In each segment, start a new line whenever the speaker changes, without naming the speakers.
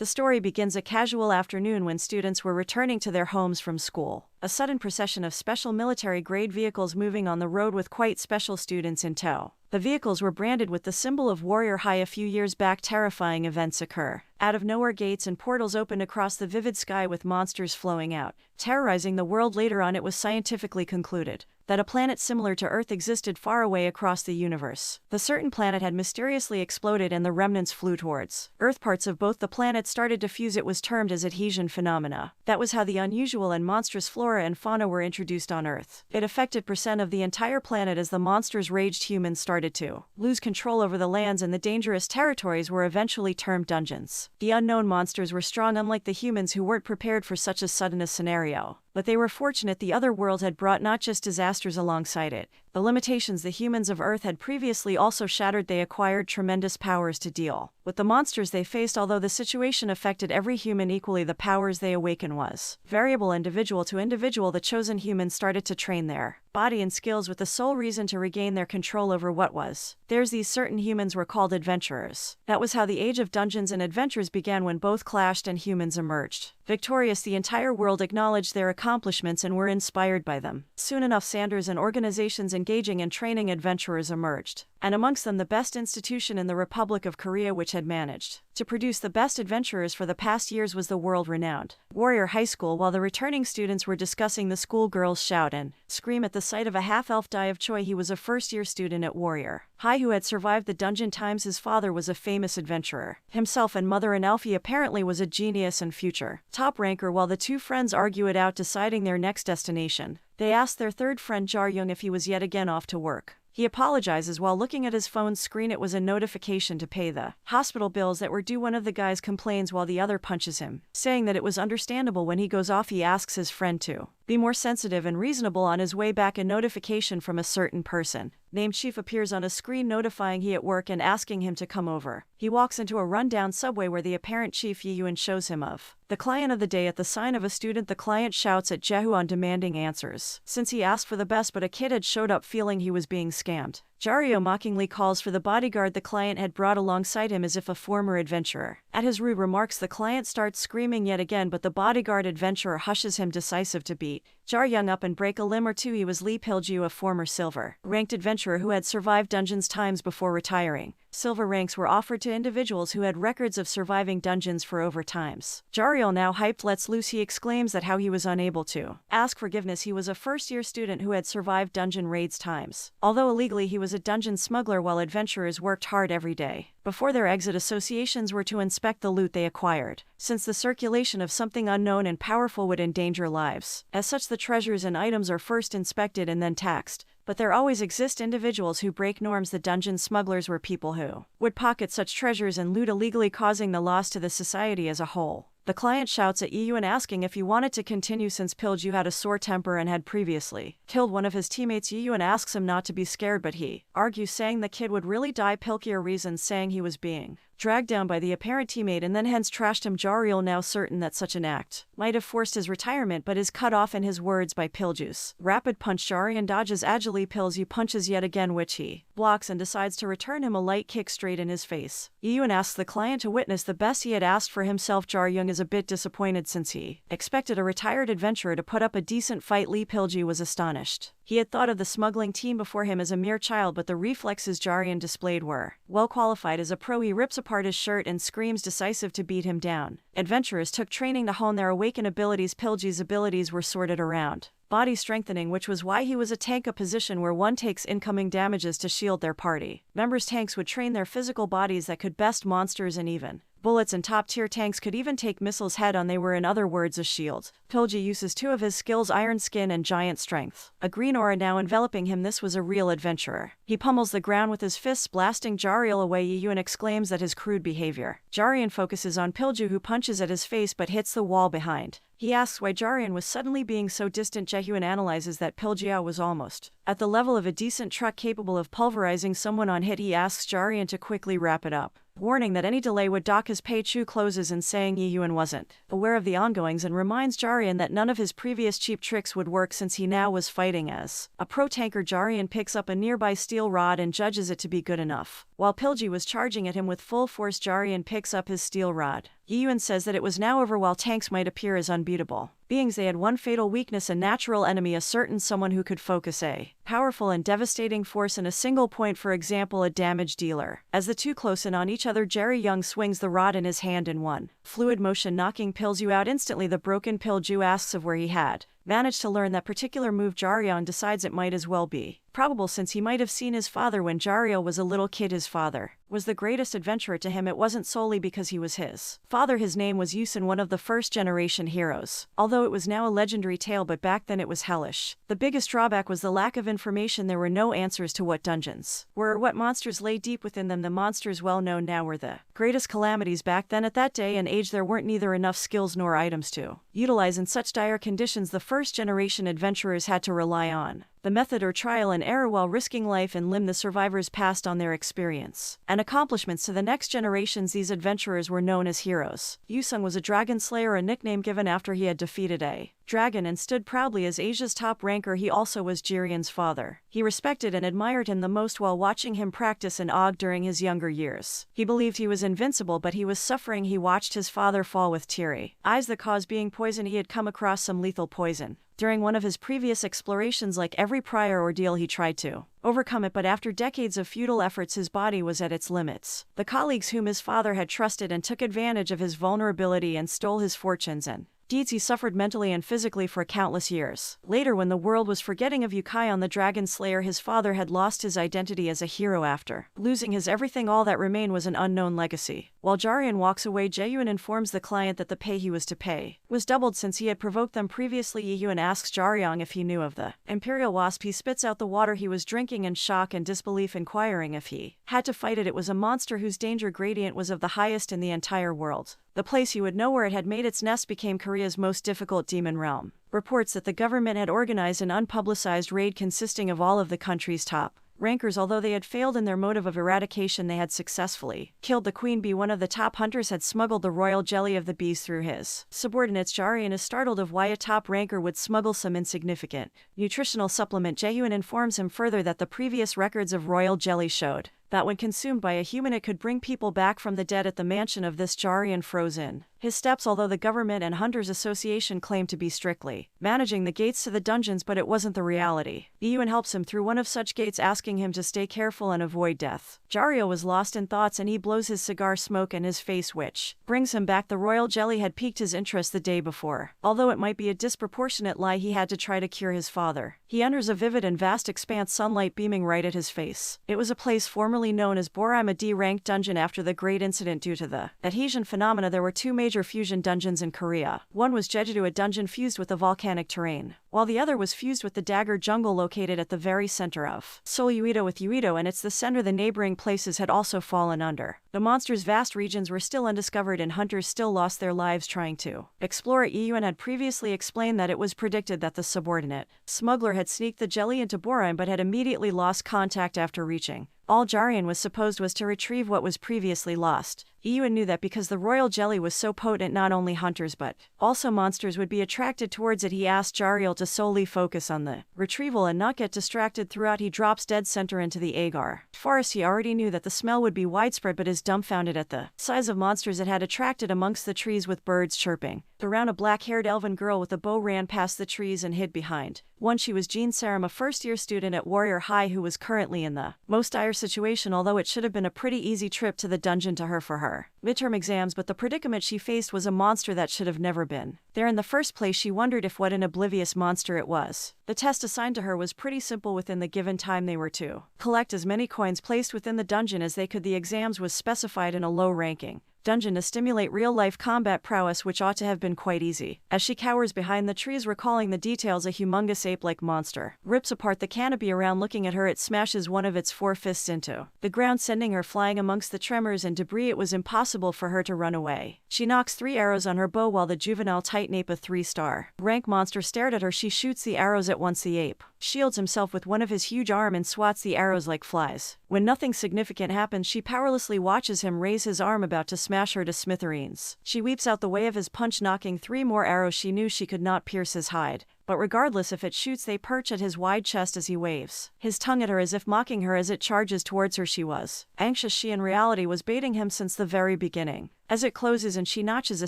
The story begins a casual afternoon when students were returning to their homes from school. A sudden procession of special military-grade vehicles moving on the road with quite special students in tow. The vehicles were branded with the symbol of Warrior High. A few years back, terrifying events occur. Out of nowhere, gates and portals opened across the vivid sky with monsters flowing out, terrorizing the world. Later on, it was scientifically concluded that a planet similar to Earth existed far away across the universe. The certain planet had mysteriously exploded and the remnants flew towards Earth. Parts of both the planets started to fuse. It was termed as adhesion phenomena. That was how the unusual and monstrous flora and fauna were introduced on Earth. It affected percent of the entire planet. As the monsters raged, humans started to lose control over the lands, and the dangerous territories were eventually termed dungeons. The unknown monsters were strong, unlike the humans who weren't prepared for such a sudden a scenario. But they were fortunate. The other world had brought not just disasters alongside it. The limitations the humans of Earth had previously also shattered. They acquired tremendous powers to deal with the monsters they faced. Although the situation affected every human equally, the powers they awakened was variable individual to individual. The chosen humans started to train their body and skills with the sole reason to regain their control over what was theirs. These certain humans were called adventurers. That was how the age of dungeons and adventures began, when both clashed and humans emerged victorious. The entire world acknowledged their accomplishments and were inspired by them. Soon enough, centers and organizations engaging and training adventurers emerged, and amongst them the best institution in the Republic of Korea, which had managed to produce the best adventurers for the past years, was the world-renowned Warrior High School. While the returning students were discussing, the schoolgirls shout and scream at the sight of a half-elf Dai of Choi. He was a first-year student at Warrior High who had survived the dungeon times. His father was a famous adventurer himself, and mother, an elf. He apparently was a genius and future top ranker. While the two friends argue it out, deciding their next destination, they asked their third friend Jar-young if he was yet again off to work. He apologizes while looking at his phone's screen. It was a notification to pay the hospital bills that were due. One of the guys complains while the other punches him, saying that it was understandable. When he goes off, he asks his friend to be more sensitive and reasonable. On his way back, a notification from a certain person named Chief appears on a screen, notifying he at work and asking him to come over. He walks into a rundown subway where the apparent Chief Yiyuan shows him of the client of the day. At the sign of a student, the client shouts at Jehuan, demanding answers, since he asked for the best, but a kid had showed up feeling he was being scammed. Jario mockingly calls for the bodyguard the client had brought alongside him, as if a former adventurer. At his rude remarks, the client starts screaming yet again, but the bodyguard adventurer hushes him, decisive to beat Jar-young up and break a limb or two. He was Lee Pilju, a former silver-ranked adventurer who had survived dungeons times before retiring. Silver ranks were offered to individuals who had records of surviving dungeons for over times. Jariel, now hyped, lets loose. He exclaims that how he was unable to ask forgiveness. He was a first-year student who had survived dungeon raids times. Although illegally, he was a dungeon smuggler, while adventurers worked hard every day before their exit. Associations were to inspect the loot they acquired, since the circulation of something unknown and powerful would endanger lives. As such, the treasures and items are first inspected and then taxed. But there always exist individuals who break norms. The dungeon smugglers were people who would pocket such treasures and loot illegally, causing the loss to the society as a whole. The client shouts at Yiyuan, asking if he wanted to continue since Pilju had a sore temper and had previously killed one of his teammates. Yiyuan asks him not to be scared, but he argues, saying the kid would really die. Pilkier reasons, saying he was being dragged down by the apparent teammate and then hence trashed him. Jariel, now certain that such an act might have forced his retirement, but is cut off in his words by Pilju's rapid punch. Jarian dodges agilely Pilju punches yet again, which he blocks, and decides to return him a light kick straight in his face. Yiyuan asks the client to witness the best he had asked for himself. Jar-young is a bit disappointed since he expected a retired adventurer to put up a decent fight. Lee Pilju was astonished. He had thought of the smuggling team before him as a mere child, but the reflexes Jarian displayed were well qualified. As a pro, he rips apart his shirt and screams, decisive to beat him down. Adventurers took training to hone their awakened abilities. Pilju's abilities were sorted around body strengthening, which was why he was a tank, a position where one takes incoming damages to shield their party members. Tanks would train their physical bodies that could best monsters and even bullets, and top-tier tanks could even take missiles head-on. They were, in other words, a shield. Pilju uses two of his skills, Iron Skin and Giant Strength. A green aura now enveloping him. This was a real adventurer. He pummels the ground with his fists, blasting Jariel away. Yiyuan exclaims at his crude behavior. Jarian focuses on Pilju, who punches at his face but hits the wall behind. He asks why Jarian was suddenly being so distant. Jehuan analyzes that Pilju was almost at the level of a decent truck capable of pulverizing someone on hit. He asks Jarian to quickly wrap it up. warning that any delay would dock his pay. Chu closes in saying Yi-Yuan wasn't aware of the ongoings and reminds Jarian that none of his previous cheap tricks would work since he now was fighting as a pro-tanker. Jarian picks up a nearby steel rod and judges it to be good enough. While Pilji was charging at him with full force, Jarian picks up his steel rod. Yi-Yuan says that it was now over. While tanks might appear as unbeatable beings, they had one fatal weakness: a natural enemy, a certain someone who could focus a powerful and devastating force in a single point, for example a damage dealer. As the two close in on each other, Jerry Young swings the rod in his hand in one fluid motion, knocking Pilju out instantly. The broken Pilju asks of where he had managed to learn that particular move. Jarion decides it might as well be probable, since he might have seen his father when Jario was a little kid. His father was the greatest adventurer to him. It wasn't solely because he was his father. His name was Yusun, one of the first-generation heroes. Although it was now a legendary tale, but back then it was hellish. The biggest drawback was the lack of information. There were no answers to what dungeons were or what monsters lay deep within them. The monsters well known now were the greatest calamities back then. At that day and age there weren't neither enough skills nor items to utilize in such dire conditions. The first-generation adventurers had to rely on the method or trial and error while risking life and limb. The survivors passed on their experience and accomplishments to the next generations. These adventurers were known as heroes. Yusung was a dragon slayer, a nickname given after he had defeated a dragon and stood proudly as Asia's top ranker. He also was Jirian's father. He respected and admired him the most while watching him practice in Og during his younger years. He believed he was invincible, but he was suffering. He watched his father fall with teary eyes, the cause being poison. He had come across some lethal poison during one of his previous explorations. Like every prior ordeal, he tried to overcome it, but after decades of futile efforts his body was at its limits. The colleagues whom his father had trusted and took advantage of his vulnerability and stole his fortunes and deeds. He suffered mentally and physically for countless years. Later, when the world was forgetting of Yukaion the Dragon Slayer, his father had lost his identity as a hero after losing his everything. All that remained was an unknown legacy. While Jarian walks away, Jaeyuan informs the client that the pay he was to pay was doubled since he had provoked them previously. Yeyuan asks Jariang if he knew of the Imperial Wasp. He spits out the water he was drinking in shock and disbelief, inquiring if he had to fight it. It was a monster whose danger gradient was of the highest in the entire world. The place he would know where it had made its nest became Korea's most difficult demon realm. Reports that the government had organized an unpublicized raid consisting of all of the country's top rankers. Although they had failed in their motive of eradication, they had successfully killed the queen bee. One of the top hunters had smuggled the royal jelly of the bees through his subordinates. Jarian is startled of why a top ranker would smuggle some insignificant nutritional supplement. Jaeyuan informs him further that the previous records of royal jelly showed that when consumed by a human it could bring people back from the dead. At the mansion of this, Jarian froze in his steps. Although the government and Hunters Association claimed to be strictly managing the gates to the dungeons, but it wasn't the reality. Yeyuan helps him through one of such gates, asking him to stay careful and avoid death. Jario was lost in thoughts and he blows his cigar smoke in his face, which brings him back. The royal jelly had piqued his interest the day before. Although it might be a disproportionate lie, he had to try to cure his father. He enters a vivid and vast expanse, sunlight beaming right at his face. It was a place formerly known as Borim, a D-ranked dungeon. After the great incident due to the adhesion phenomena, there were two major fusion dungeons in Korea. One was Jeju-do, a dungeon fused with the volcanic terrain, while the other was fused with the dagger jungle located at the very center of Seoul. Uido with Uido and it's the center. The neighboring places had also fallen under the monster's vast regions were still undiscovered and hunters still lost their lives trying to explore it. Yeyuan had previously explained that it was predicted that the subordinate smuggler had sneaked the jelly into Borim but had immediately lost contact after reaching. All Jarian was supposed was to retrieve what was previously lost. Yeyuan knew that because the royal jelly was so potent, not only hunters but also monsters would be attracted towards it. He asked Jariel to solely focus on the retrieval and not get distracted throughout. He drops dead center into the agar forest. He already knew that the smell would be widespread, but is dumbfounded at the size of monsters it had attracted amongst the trees with birds chirping. Around, a black-haired elven girl with a bow ran past the trees and hid behind one. She was Jean Sarum, a first-year student at Warrior High who was currently in the most dire situation, although it should have been a pretty easy trip to the dungeon to her for her midterm exams, but the predicament she faced was a monster that should have never been there in the first place. She wondered if what an oblivious monster it was. The test assigned to her was pretty simple. Within the given time they were to collect as many coins placed within the dungeon as they could. The exams was specified in a low ranking dungeon to stimulate real-life combat prowess, which ought to have been quite easy. As she cowers behind the trees recalling the details, a humongous ape-like monster rips apart the canopy around. Looking at her, it smashes one of its 4 fists into the ground, sending her flying amongst the tremors and debris. It was impossible for her to run away. She knocks 3 arrows on her bow while the juvenile titan ape, a 3-star rank monster, stared at her. She shoots the arrows at once. The ape shields himself with one of his huge arms and swats the arrows like flies. When nothing significant happens, she powerlessly watches him raise his arm, about to smash her to smithereens. She weeps out the way of his punch, knocking 3 more arrows. She knew she could not pierce his hide, but regardless if it shoots, they perch at his wide chest as he waves his tongue at her as if mocking her as it charges towards her. She was anxious. She in reality was baiting him since the very beginning. As it closes and she notches a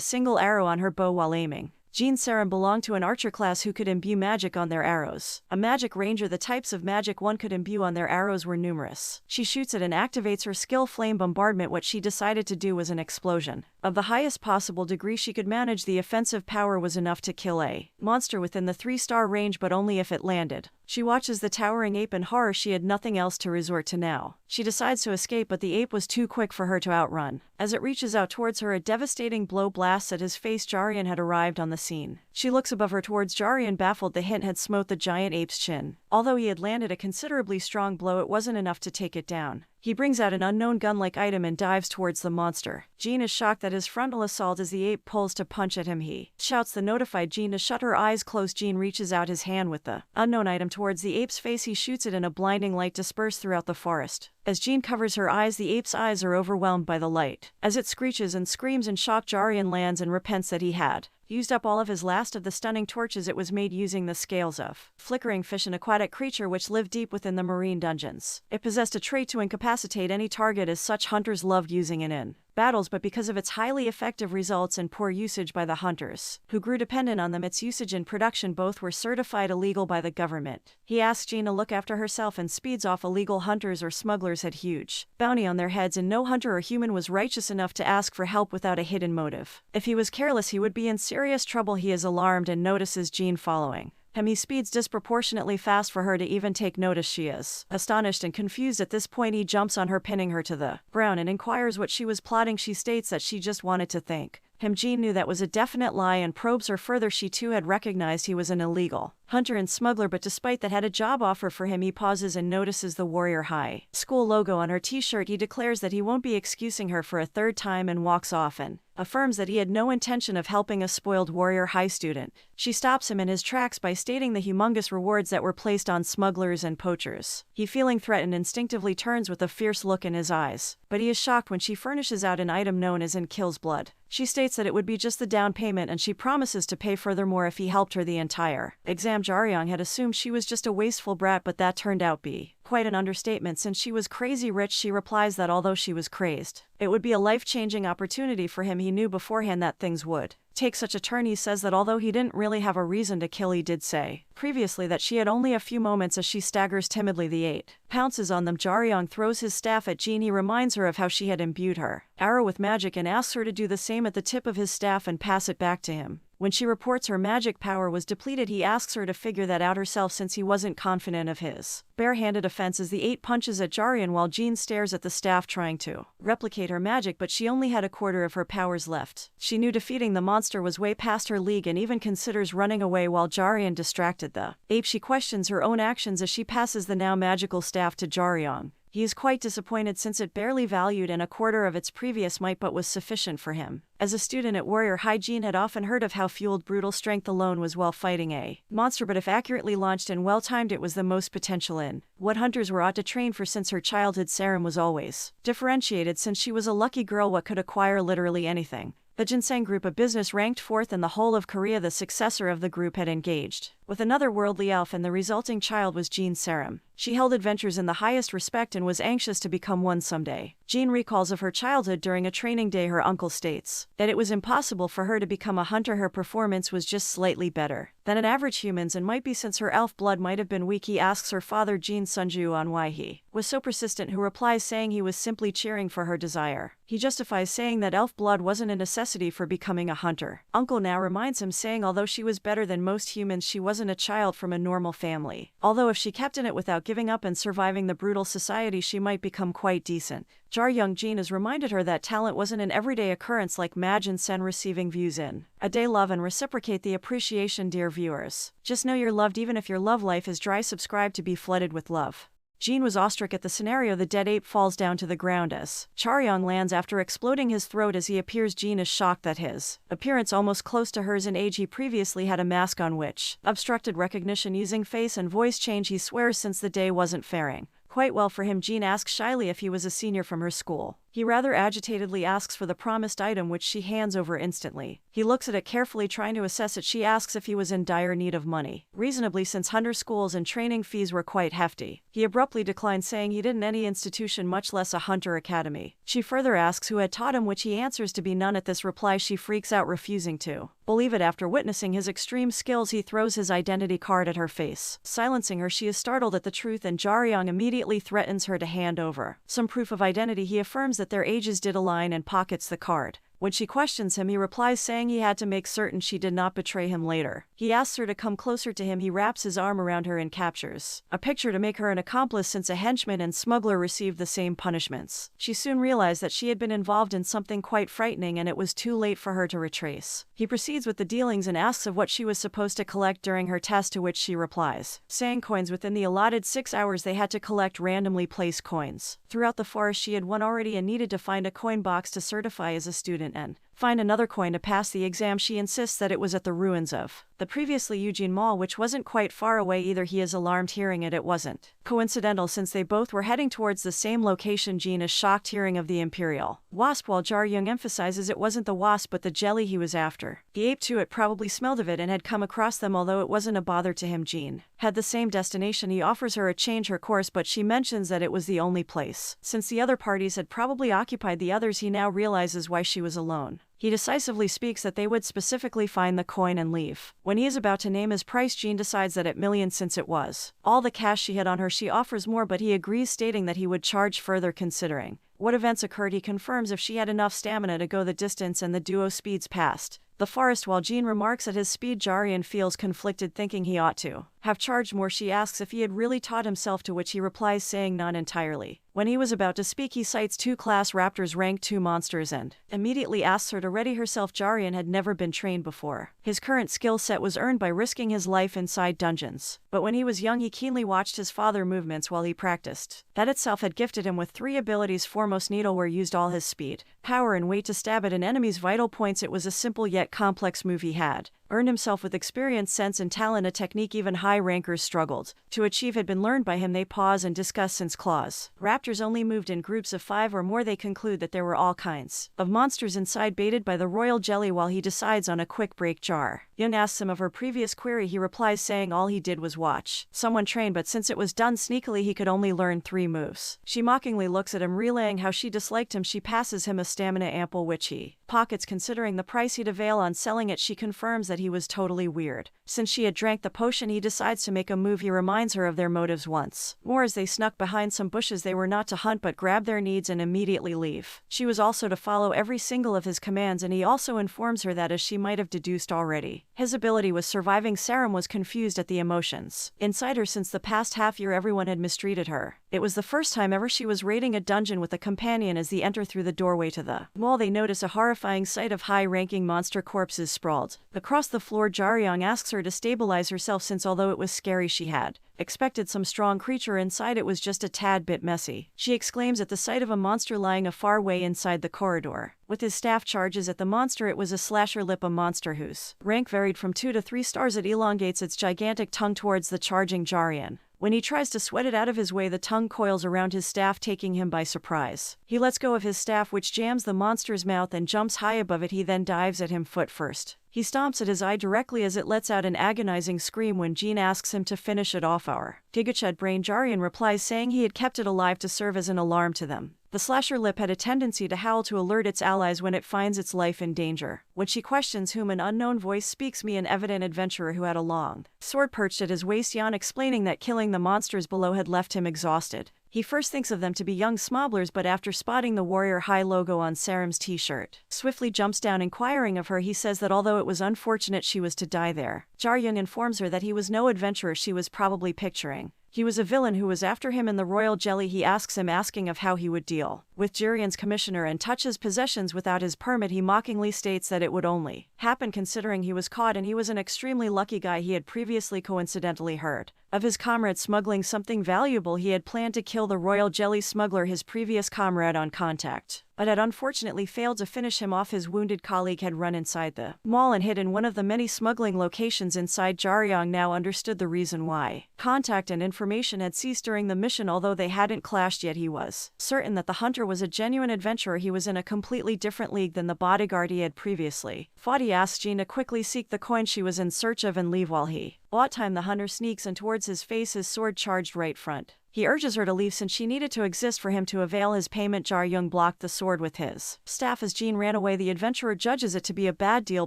single arrow on her bow while aiming. Jean Serim belonged to an archer class who could imbue magic on their arrows. A magic ranger. The types of magic one could imbue on their arrows were numerous. She shoots it and activates her skill, flame bombardment. What she decided to do was an explosion of the highest possible degree she could manage. The offensive power was enough to kill a monster within the 3-star range, but only if it landed. She watches the towering ape in horror. She had nothing else to resort to now. She decides to escape, but the ape was too quick for her to outrun. As it reaches out towards her, a devastating blow blasts at his face. Jarian had arrived on the scene. She looks above her towards Jarian, baffled. The hint had smote the giant ape's chin. Although he had landed a considerably strong blow, it wasn't enough to take it down. He brings out an unknown gun-like item and dives towards the monster. Jean is shocked at his frontal assault. As the ape pulls to punch at him, he shouts the notified Jean to shut her eyes closed. Jean reaches out his hand with the unknown item towards the ape's face. He shoots it and a blinding light disperses throughout the forest. As Jean covers her eyes, the ape's eyes are overwhelmed by the light. As it screeches and screams in shock, Jarian lands and repents that he had used up all of his last of the stunning torches. It was made using the scales of flickering fish, an aquatic creature which lived deep within the marine dungeons. It possessed a trait to incapacitate any target, as such hunters loved using it in battles, but because of its highly effective results and poor usage by the hunters who grew dependent on them, its usage and production both were certified illegal by the government. He asks Jean to look after herself and speeds off. Illegal hunters or smugglers had huge bounty on their heads, and no hunter or human was righteous enough to ask for help without a hidden motive. If he was careless, he would be in serious trouble. He is alarmed and notices Jean following him. He speeds disproportionately fast for her to even take notice. She is astonished and confused. At this point, he jumps on her, pinning her to the ground, and inquires what she was plotting. She states that she just wanted to thank him. Jean knew that was a definite lie and probes her further. She too had recognized he was an illegal hunter and smuggler, but despite that had a job offer for him. He pauses and notices the Warrior High School logo on her t-shirt. He declares that he won't be excusing her for a 3rd time and walks off and affirms that he had no intention of helping a spoiled Warrior High student. She stops him in his tracks by stating the humongous rewards that were placed on smugglers and poachers. He, feeling threatened, instinctively turns with a fierce look in his eyes, but he is shocked when she furnishes out an item known as In Kill's Blood. She states that it would be just the down payment, and she promises to pay furthermore if he helped her the entire exam. Jarian had assumed she was just a wasteful brat, but that turned out be quite an understatement, since she was crazy rich. She replies that although she was crazed, it would be a life-changing opportunity for him. He knew beforehand that things would take such a turn. He says that although he didn't really have a reason to kill, he did say previously that she had only a few moments. As she staggers timidly, the ape pounces on them. Jarian throws his staff at Jean. He reminds her of how she had imbued her arrow with magic and asks her to do the same at the tip of his staff and pass it back to him. When she reports her magic power was depleted, he asks her to figure that out herself, since he wasn't confident of his bare-handed offense. As the ape punches at Jarian while Jean stares at the staff, trying to replicate her magic, but she only had a quarter of her powers left. She knew defeating the monster was way past her league and even considers running away while Jarian distracted the ape. She questions her own actions as she passes the now magical staff to Jarian. He is quite disappointed since it barely valued and a quarter of its previous might, but was sufficient for him. As a student at Warrior High, Jean had often heard of how fueled brutal strength alone was while fighting a monster, but if accurately launched and well-timed, it was the most potential in what hunters were ought to train for. Since her childhood, Serim was always differentiated, since she was a lucky girl what could acquire literally anything. The Ginseng Group, a business ranked 4th in the whole of Korea, the successor of the group, had engaged with another worldly elf, and the resulting child was Jean Serim. She held adventures in the highest respect and was anxious to become one someday. Jean recalls of her childhood. During a training day, her uncle states that it was impossible for her to become a hunter. Her performance was just slightly better than an average human's, and might be since her elf blood might have been weak. He asks her father, Jean Sunju, on why he was so persistent, who replies saying he was simply cheering for her desire. He justifies saying that elf blood wasn't a necessity for becoming a hunter. Uncle now reminds him, saying although she was better than most humans, she wasn't wasn't a child from a normal family. Although if she kept in it without giving up and surviving the brutal society, she might become quite decent. Young Jin has reminded her that talent wasn't an everyday occurrence like Maj and Sen receiving views in a day. Love and reciprocate the appreciation, dear viewers. Just know you're loved even if your love life is dry. Subscribe to be flooded with love. Jin was awestruck at the scenario. The dead ape falls down to the ground as Charyong lands after exploding his throat. As he appears, Jin is shocked that his appearance almost close to hers in age. He previously had a mask on which obstructed recognition. Using face and voice change, he swears since the day wasn't faring quite well for him. Jin asks shyly if he was a senior from her school. He rather agitatedly asks for the promised item, which she hands over instantly. He looks at it carefully, trying to assess it. She asks if he was in dire need of money, reasonably since hunter schools and training fees were quite hefty. He abruptly declines, saying he didn't any institution, much less a hunter academy. She further asks who had taught him, which he answers to be none. At this reply, she freaks out, refusing to believe it. After witnessing his extreme skills, he throws his identity card at her face, silencing her. She is startled at the truth, and Jaryong immediately threatens her to hand over some proof of identity. He affirms that their ages did align and pockets the card. When she questions him, he replies saying he had to make certain she did not betray him later. He asks her to come closer to him. He wraps his arm around her and captures a picture to make her an accomplice, since a henchman and smuggler received the same punishments. She soon realized that she had been involved in something quite frightening, and it was too late for her to retrace. He proceeds with the dealings and asks of what she was supposed to collect during her test, to which she replies saying coins. Within the allotted 6 hours, they had to collect randomly placed coins throughout the forest. She had one already and needed to find a coin box to certify as a student and find another coin to pass the exam. She insists that it was at the ruins of the previously Eugene Mall, which wasn't quite far away either. He is alarmed hearing it wasn't coincidental, since they both were heading towards the same location. Jean is shocked hearing of the Imperial Wasp, while Jaryong emphasizes it wasn't the wasp but the jelly he was after. The ape too, it probably smelled of it and had come across them, although it wasn't a bother to him. Jean had the same destination. He offers her a change her course, but she mentions that it was the only place, since the other parties had probably occupied the others. He now realizes why she was alone. He decisively speaks that they would specifically find the coin and leave. When he is about to name his price, Jean decides that at millions, since it was all the cash she had on her. She offers more, but he agrees, stating that he would charge further considering what events occurred. He confirms if she had enough stamina to go the distance, and the duo speeds past the forest. While Jean remarks at his speed, Jaryong feels conflicted, thinking he ought to have charged more. She asks if he had really taught himself, to which he replies saying not entirely. When he was about to speak, he cites 2 class raptors, rank 2 monsters, and immediately asks her to ready herself. Jaryong had never been trained before. His current skill set was earned by risking his life inside dungeons, but when he was young, he keenly watched his father movements while he practiced. That itself had gifted him with 3 abilities. Foremost Needleware used all his speed, power, and weight to stab at an enemy's vital points. It was a simple yet complex move. He had earned himself with experience, sense, and talent, a technique even high rankers struggled to achieve had been learned by him. They pause and discuss. Since claws raptors only moved in groups of 5 or more, they conclude that there were all kinds of monsters inside, baited by the royal jelly. While he decides on a quick break, Jaryong asks him of her previous query. He replies saying all he did was watch someone train, but since it was done sneakily, he could only learn 3 moves. She mockingly looks at him, relaying how she disliked him. She passes him a stamina ample, which he pockets. Considering the price he'd avail on selling it, she confirms that he was totally weird. Since she had drank the potion, he decides to make a move. He reminds her of their motives once more as they snuck behind some bushes. They were not to hunt but grab their needs and immediately leave. She was also to follow every single of his commands, and he also informs her that, as she might have deduced already, his ability was surviving. Sarum was confused at the emotions inside her. Since the past half year everyone had mistreated her, it was the first time ever she was raiding a dungeon with a companion. As they enter through the doorway to the mall, they notice a horrifying sight of high-ranking monster corpses sprawled across the floor. Jaryong asks her to stabilize herself, since although it was scary, she had expected some strong creature inside. It was just a tad bit messy. She exclaims at the sight of a monster lying a far way inside the corridor. With his staff, charges at the monster. It was a slasher lip, a monster whose rank varied from 2 to 3 stars. It elongates its gigantic tongue towards the charging Jaryong. When he tries to sweat it out of his way, the tongue coils around his staff, taking him by surprise. He lets go of his staff, which jams the monster's mouth and jumps high above it. He then dives at him foot first. He stomps at his eye directly as it lets out an agonizing scream. When Jean asks him to finish it off, our Gigachad brain Jaryong replies saying he had kept it alive to serve as an alarm to them. The slasher lip had a tendency to howl to alert its allies when it finds its life in danger. When she questions whom, an unknown voice speaks. Me, an evident adventurer who had a long sword perched at his waist, Jan explaining that killing the monsters below had left him exhausted. He first thinks of them to be young smugglers, but after spotting the Warrior High logo on Saram's t-shirt, swiftly jumps down inquiring of her. He says that although it was unfortunate she was to die there, Jaryung informs her that he was no adventurer she was probably picturing. He was a villain who was after him in the royal jelly. He asks him of how he would deal with Jiryun's commissioner and touch his possessions without his permit. He mockingly states that it would only happen considering he was caught and he was an extremely lucky guy. He had previously coincidentally heard of his comrade smuggling something valuable. He had planned to kill the royal jelly smuggler, his previous comrade, on contact, but had unfortunately failed to finish him off. His wounded colleague had run inside the mall and hid in one of the many smuggling locations inside. Jaryung now understood the reason why contact and information had ceased during the mission. Although they hadn't clashed yet, he was certain that the hunter was a genuine adventurer. He was in a completely different league than the bodyguard he had previously fought. He asked Jean to quickly seek the coin she was in search of and leave while he bought time. The hunter sneaks in towards his face, his sword charged right front. He urges her to leave since she needed to exist for him to avail his payment. Jaryung blocked the sword with his staff as Jean ran away. The adventurer judges it to be a bad deal,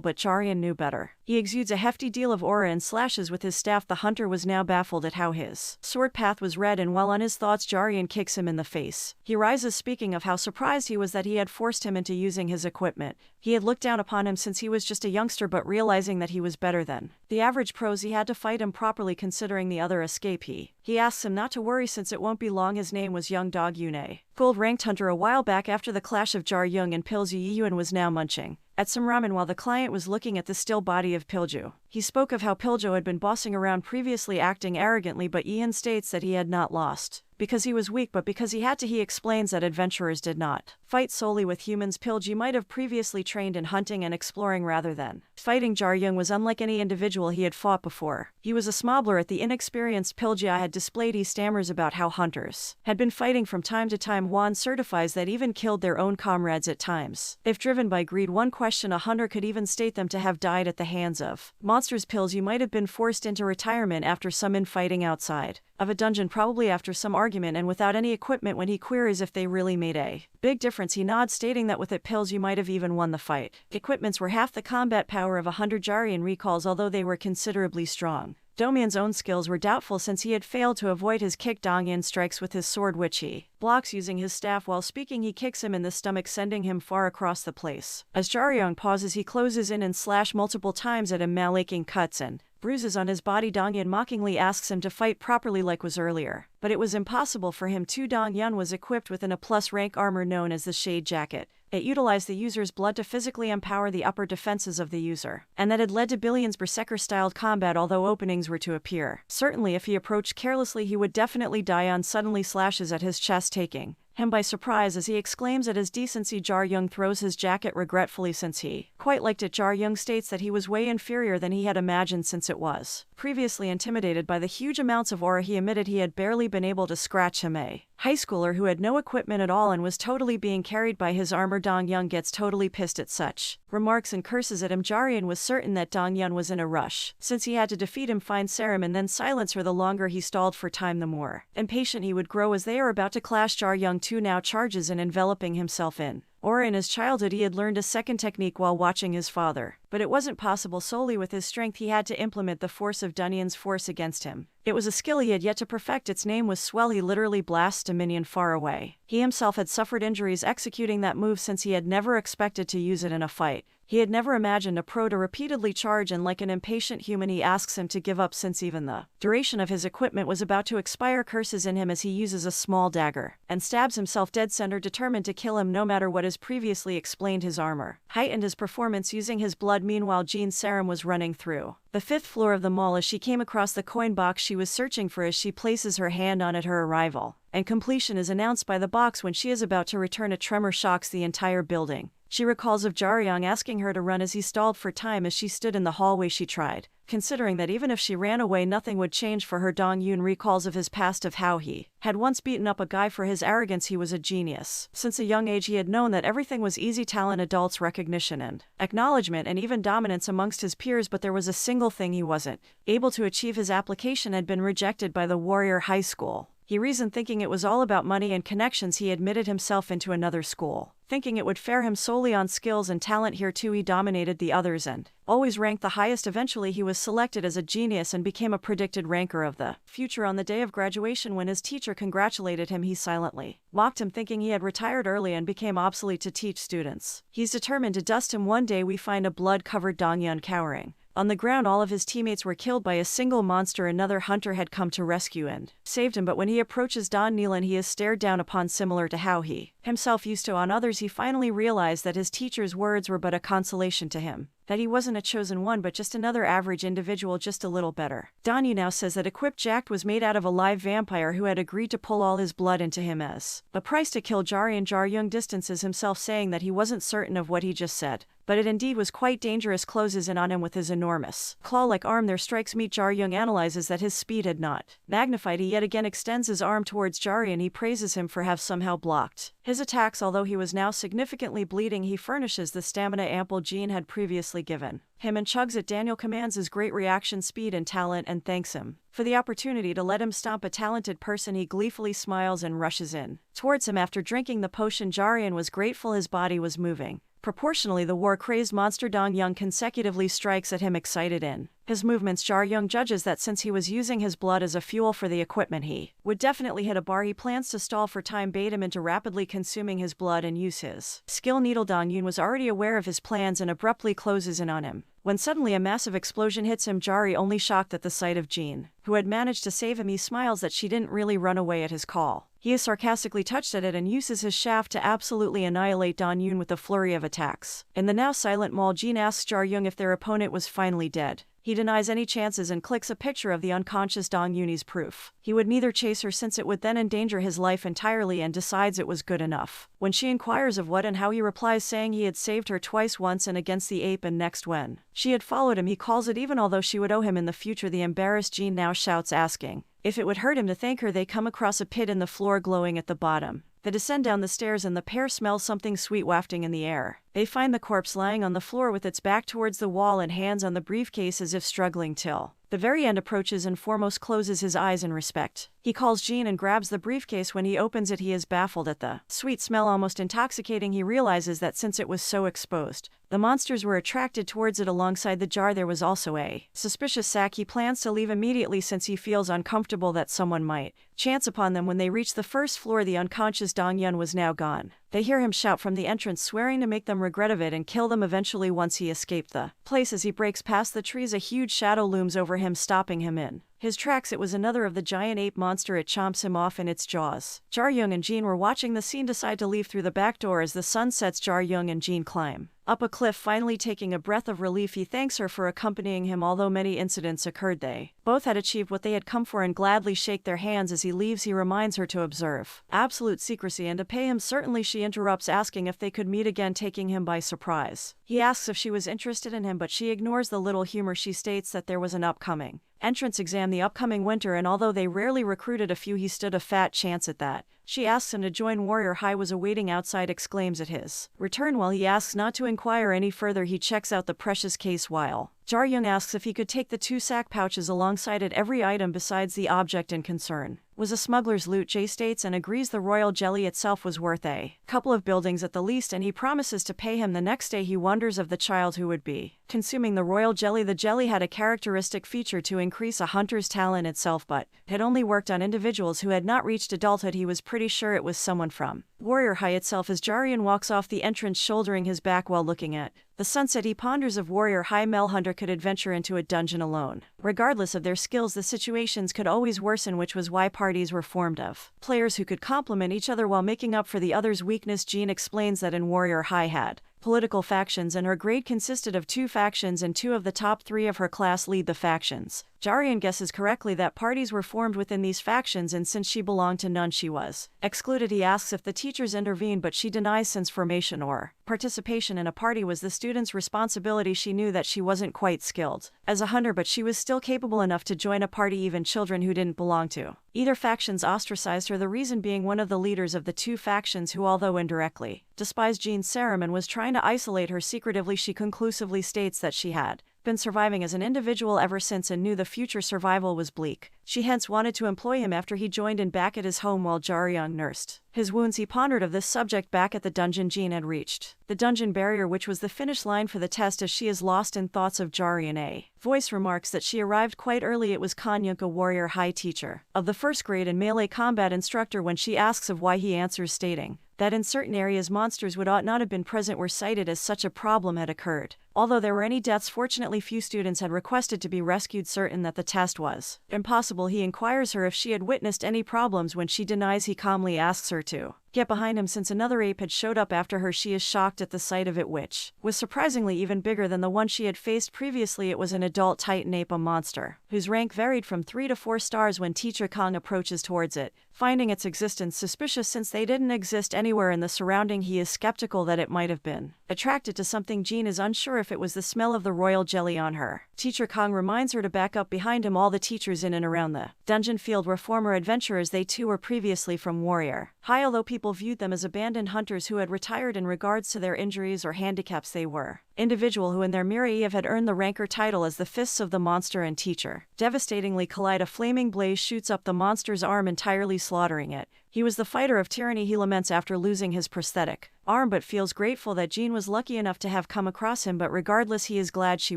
but Jaryung knew better. He exudes a hefty deal of aura and slashes with his staff. The hunter was now baffled at how his sword path was red, and while on his thoughts, Jaryung kicks him in the face. He rises, speaking of how surprised he was that he had forced him into using his equipment. He had looked down upon him since he was just a youngster, but realizing that he was better than the average pros, he had to fight him properly considering the other escape. He asks him not to worry since it won't be long. His name was Young Dog Yune, gold-ranked hunter. A while back after the clash of Jaryung and Pilju, Yun was now munching at some ramen while the client was looking at the still body of Pilju. He spoke of how Pilju had been bossing around previously, acting arrogantly, but Ian states that he had not lost because he was weak, but because he had to. He explains that adventurers did not fight solely with humans. Pilju might have previously trained in hunting and exploring rather than fighting. Jaryung was unlike any individual he had fought before. He was a smuggler at the inexperienced Pilju had displayed. He stammers about how hunters had been fighting from time to time. Juan certifies that even killed their own comrades at times, if driven by greed. One question: a hunter could even state them to have died at the hands of monsters. Pilju might have been forced into retirement after some infighting outside of a dungeon, probably after some argument and without any equipment. When he queries if they really made a big difference, he nods, stating that with it, Pilju might have even won the fight. Equipments were half the combat power of a hunter. Jaryung recalls although they were considerably strong, Domian's own skills were doubtful since he had failed to avoid his kick. Dongyan strikes with his sword, which he blocks using his staff. While speaking, he kicks him in the stomach, sending him far across the place. As Jaryung pauses, he closes in and slash multiple times at him, making cuts and bruises on his body. Dongyan mockingly asks him to fight properly like was earlier, but it was impossible for him to. Dongyun was equipped with an A+ rank armor known as the Shade Jacket. It utilized the user's blood to physically empower the upper defenses of the user, and that had led to Billion's berserker-styled combat. Although openings were to appear, certainly if he approached carelessly he would definitely die. On suddenly slashes at his chest, taking him by surprise as he exclaims at his decency. Jaryung throws his jacket regretfully since he quite liked it. Jaryung states that he was way inferior than he had imagined since it was previously intimidated by the huge amounts of aura he emitted. He had barely been able to scratch him, a high schooler who had no equipment at all and was totally being carried by his armor. Dongyun gets totally pissed at such remarks and curses at him. Jaryun was certain that Dongyun was in a rush since he had to defeat him, find Saram and then silence her. The longer he stalled for time, the more impatient he would grow. As they are about to clash, Jaryung too now charges in, enveloping himself in aura. In his childhood he had learned a second technique while watching his father, but it wasn't possible solely with his strength. He had to implement the force of Dunyan's force against him. It was a skill he had yet to perfect. Its name was Swell. He literally blasts a minion far away. He himself had suffered injuries executing that move since he had never expected to use it in a fight. He had never imagined a pro to repeatedly charge, and like an impatient human he asks him to give up since even the duration of his equipment was about to expire. Curses in him as he uses a small dagger and stabs himself dead center, determined to kill him no matter what. As previously explained, his armor heightened his performance using his blood. Meanwhile, Jean Saram was running through the 5th floor of the mall as she came across the coin box she was searching for. As she places her hand on it, her arrival and completion is announced by the box. When she is about to return, a tremor shocks the entire building. She recalls of Jaryung asking her to run as he stalled for time. As she stood in the hallway she tried considering that even if she ran away nothing would change for her. Dongyun recalls of his past, of how he had once beaten up a guy for his arrogance. He was a genius. Since a young age he had known that everything was easy: talent, adults, recognition and acknowledgement, and even dominance amongst his peers. But there was a single thing he wasn't able to achieve: his application had been rejected by the Warrior High School. He reasoned, thinking it was all about money and connections. He admitted himself into another school, thinking it would fare him solely on skills and talent. Here too he dominated the others and always ranked the highest. Eventually he was selected as a genius and became a predicted ranker of the future. On the day of graduation, when his teacher congratulated him, he silently mocked him, thinking he had retired early and became obsolete to teach students. He's determined to dust him. One day we find a blood-covered Dongyun cowering on the ground. All of his teammates were killed by a single monster. Another hunter had come to rescue and saved him, but when he approaches Don Nealon, he is stared down upon, similar to how he himself used to on others. He finally realized that his teacher's words were but a consolation to him, that he wasn't a chosen one but just another average individual, just a little better. Donyu now says that equipped Jack was made out of a live vampire who had agreed to pull all his blood into him as a price to kill Jarian. Jaryung distances himself, saying that he wasn't certain of what he just said, but it indeed was quite dangerous. Closes in on him with his enormous claw-like arm. Their strikes meet. Jaryung analyzes that his speed had not magnified. He yet again extends his arm towards Jarian. He praises him for have somehow blocked his attacks. Although he was now significantly bleeding, he furnishes the stamina ample Jean had previously given him and chugs it. Daniel commands his great reaction speed and talent and thanks him for the opportunity to let him stomp a talented person. He gleefully smiles and rushes in towards him. After drinking the potion, Jarian was grateful. His body was moving proportionally. The war-crazed monster Dongyun consecutively strikes at him, excited in his movements. Jaryung judges that since he was using his blood as a fuel for the equipment, he would definitely hit a bar. He plans to stall for time, bait him into rapidly consuming his blood and use his skill needle. Dongyun was already aware of his plans and abruptly closes in on him, when suddenly a massive explosion hits him. Jari, only shocked at the sight of Jean, who had managed to save him, he smiles that she didn't really run away at his call. He is sarcastically touched at it and uses his shaft to absolutely annihilate Dongyun with a flurry of attacks. In the now silent mall, Jean asks Jaryung if their opponent was finally dead. He denies any chances and clicks a picture of the unconscious Dongyun's proof he would neither chase her, since it would then endanger his life entirely, and decides it was good enough. When she inquires of what and how, he replies saying he had saved her twice, once and against the ape and next when she had followed him. He calls it even, although she would owe him in the future. The embarrassed Jean now shouts, asking if it would hurt him to thank her. They come across a pit in the floor glowing at the bottom. They descend down the stairs and the pair smell something sweet wafting in the air. They find the corpse lying on the floor with its back towards the wall and hands on the briefcase as if struggling, till the very end approaches and foremost closes his eyes in respect. He calls Jean and grabs the briefcase. When he opens it, he is baffled at the sweet smell, almost intoxicating. He realizes that since it was so exposed, the monsters were attracted towards it. Alongside the jar there was also a suspicious sack. He plans to leave immediately since he feels uncomfortable that someone might chance upon them. When they reach the first floor, the unconscious Dongyun was now gone. They hear him shout from the entrance, swearing to make them regret of it and kill them eventually once he escaped the place. As he breaks past the trees, a huge shadow looms over him, stopping him in his tracks. It was another of the giant ape monster. It chomps him off in its jaws. Jaryung and Jean were watching the scene, decide to leave through the back door. As the sun sets, Jaryung and Jean climb up a cliff, finally taking a breath of relief. He thanks her for accompanying him. Although many incidents occurred, they both had achieved what they had come for and gladly shake their hands. As he leaves, he reminds her to observe absolute secrecy and to pay him. Certainly, she interrupts, asking if they could meet again, taking him by surprise. He asks if she was interested in him, but she ignores the little humor. She states that there was an upcoming entrance exam the upcoming winter, and although they rarely recruited a few, he stood a fat chance at that. She asks him to join. Warrior High was awaiting outside, exclaims at his return. While he asks not to inquire any further, he checks out the precious case while Jaryung asks if he could take the 2 sack pouches alongside it. Every item besides the object in concern was a smuggler's loot, Jay states, and agrees the royal jelly itself was worth a couple of buildings at the least, and he promises to pay him. The next day he wonders of the child who would be consuming the royal jelly. The jelly had a characteristic feature to increase a hunter's talent itself, but had only worked on individuals who had not reached adulthood. He was pretty sure it was someone from Warrior High itself. As Jarian walks off the entrance, shouldering his back while looking at the sunset, he ponders if Warrior High Mel Hunter could adventure into a dungeon alone. Regardless of their skills, the situations could always worsen, which was why parties were formed of players who could complement each other while making up for the other's weakness. Jean explains that in Warrior High had political factions, and her grade consisted of 2 factions, and 2 of the top 3 of her class lead the factions. Jarian guesses correctly that parties were formed within these factions, and since she belonged to none, she was excluded. He asks if the teachers intervened, but she denies, since formation or participation in a party was the student's responsibility. She knew that she wasn't quite skilled as a hunter, but she was still capable enough to join a party. Even children who didn't belong to either factions ostracized her, the reason being one of the leaders of the 2 factions who, although indirectly, despised Jean's serum and was trying to isolate her secretively. She conclusively states that she had been surviving as an individual ever since and knew the future survival was bleak. She hence wanted to employ him after he joined in back at his home while Jaryung nursed his wounds. He pondered of this subject back at the dungeon Jean had reached the dungeon barrier, which was the finish line for the test, as she is lost in thoughts of Jaryun. A voice remarks that she arrived quite early. It was Kan Yunk, a warrior high teacher of the first grade and melee combat instructor. When she asks of why, he answers stating that in certain areas monsters would ought not have been present were cited as such a problem had occurred. Although there were any deaths, fortunately few students had requested to be rescued. Certain that the test was impossible, he inquires her if she had witnessed any problems. When she denies, he calmly asks her to get behind him, since another ape had showed up after her. She is shocked at the sight of it, which was surprisingly even bigger than the one she had faced previously. It was an adult titan ape, a monster whose rank varied from 3 to 4 stars. When teacher Kong approaches towards it, finding its existence suspicious since they didn't exist anywhere in the surrounding, he is skeptical that it might have been attracted to something. Jean is unsure if it was the smell of the royal jelly on her. Teacher Kong reminds her to back up behind him. All the teachers in and around the dungeon field were former adventurers. They too were previously from Warrior High. Although people viewed them as abandoned hunters who had retired in regards to their injuries or handicaps, they were individual who in their myriad had earned the rank or title as the fists of the monster and teacher devastatingly collide. A flaming blaze shoots up the monster's arm, entirely slaughtering it. He was the fighter of tyranny. He laments after losing his prosthetic arm, but feels grateful that Jean was lucky enough to have come across him. But regardless, he is glad she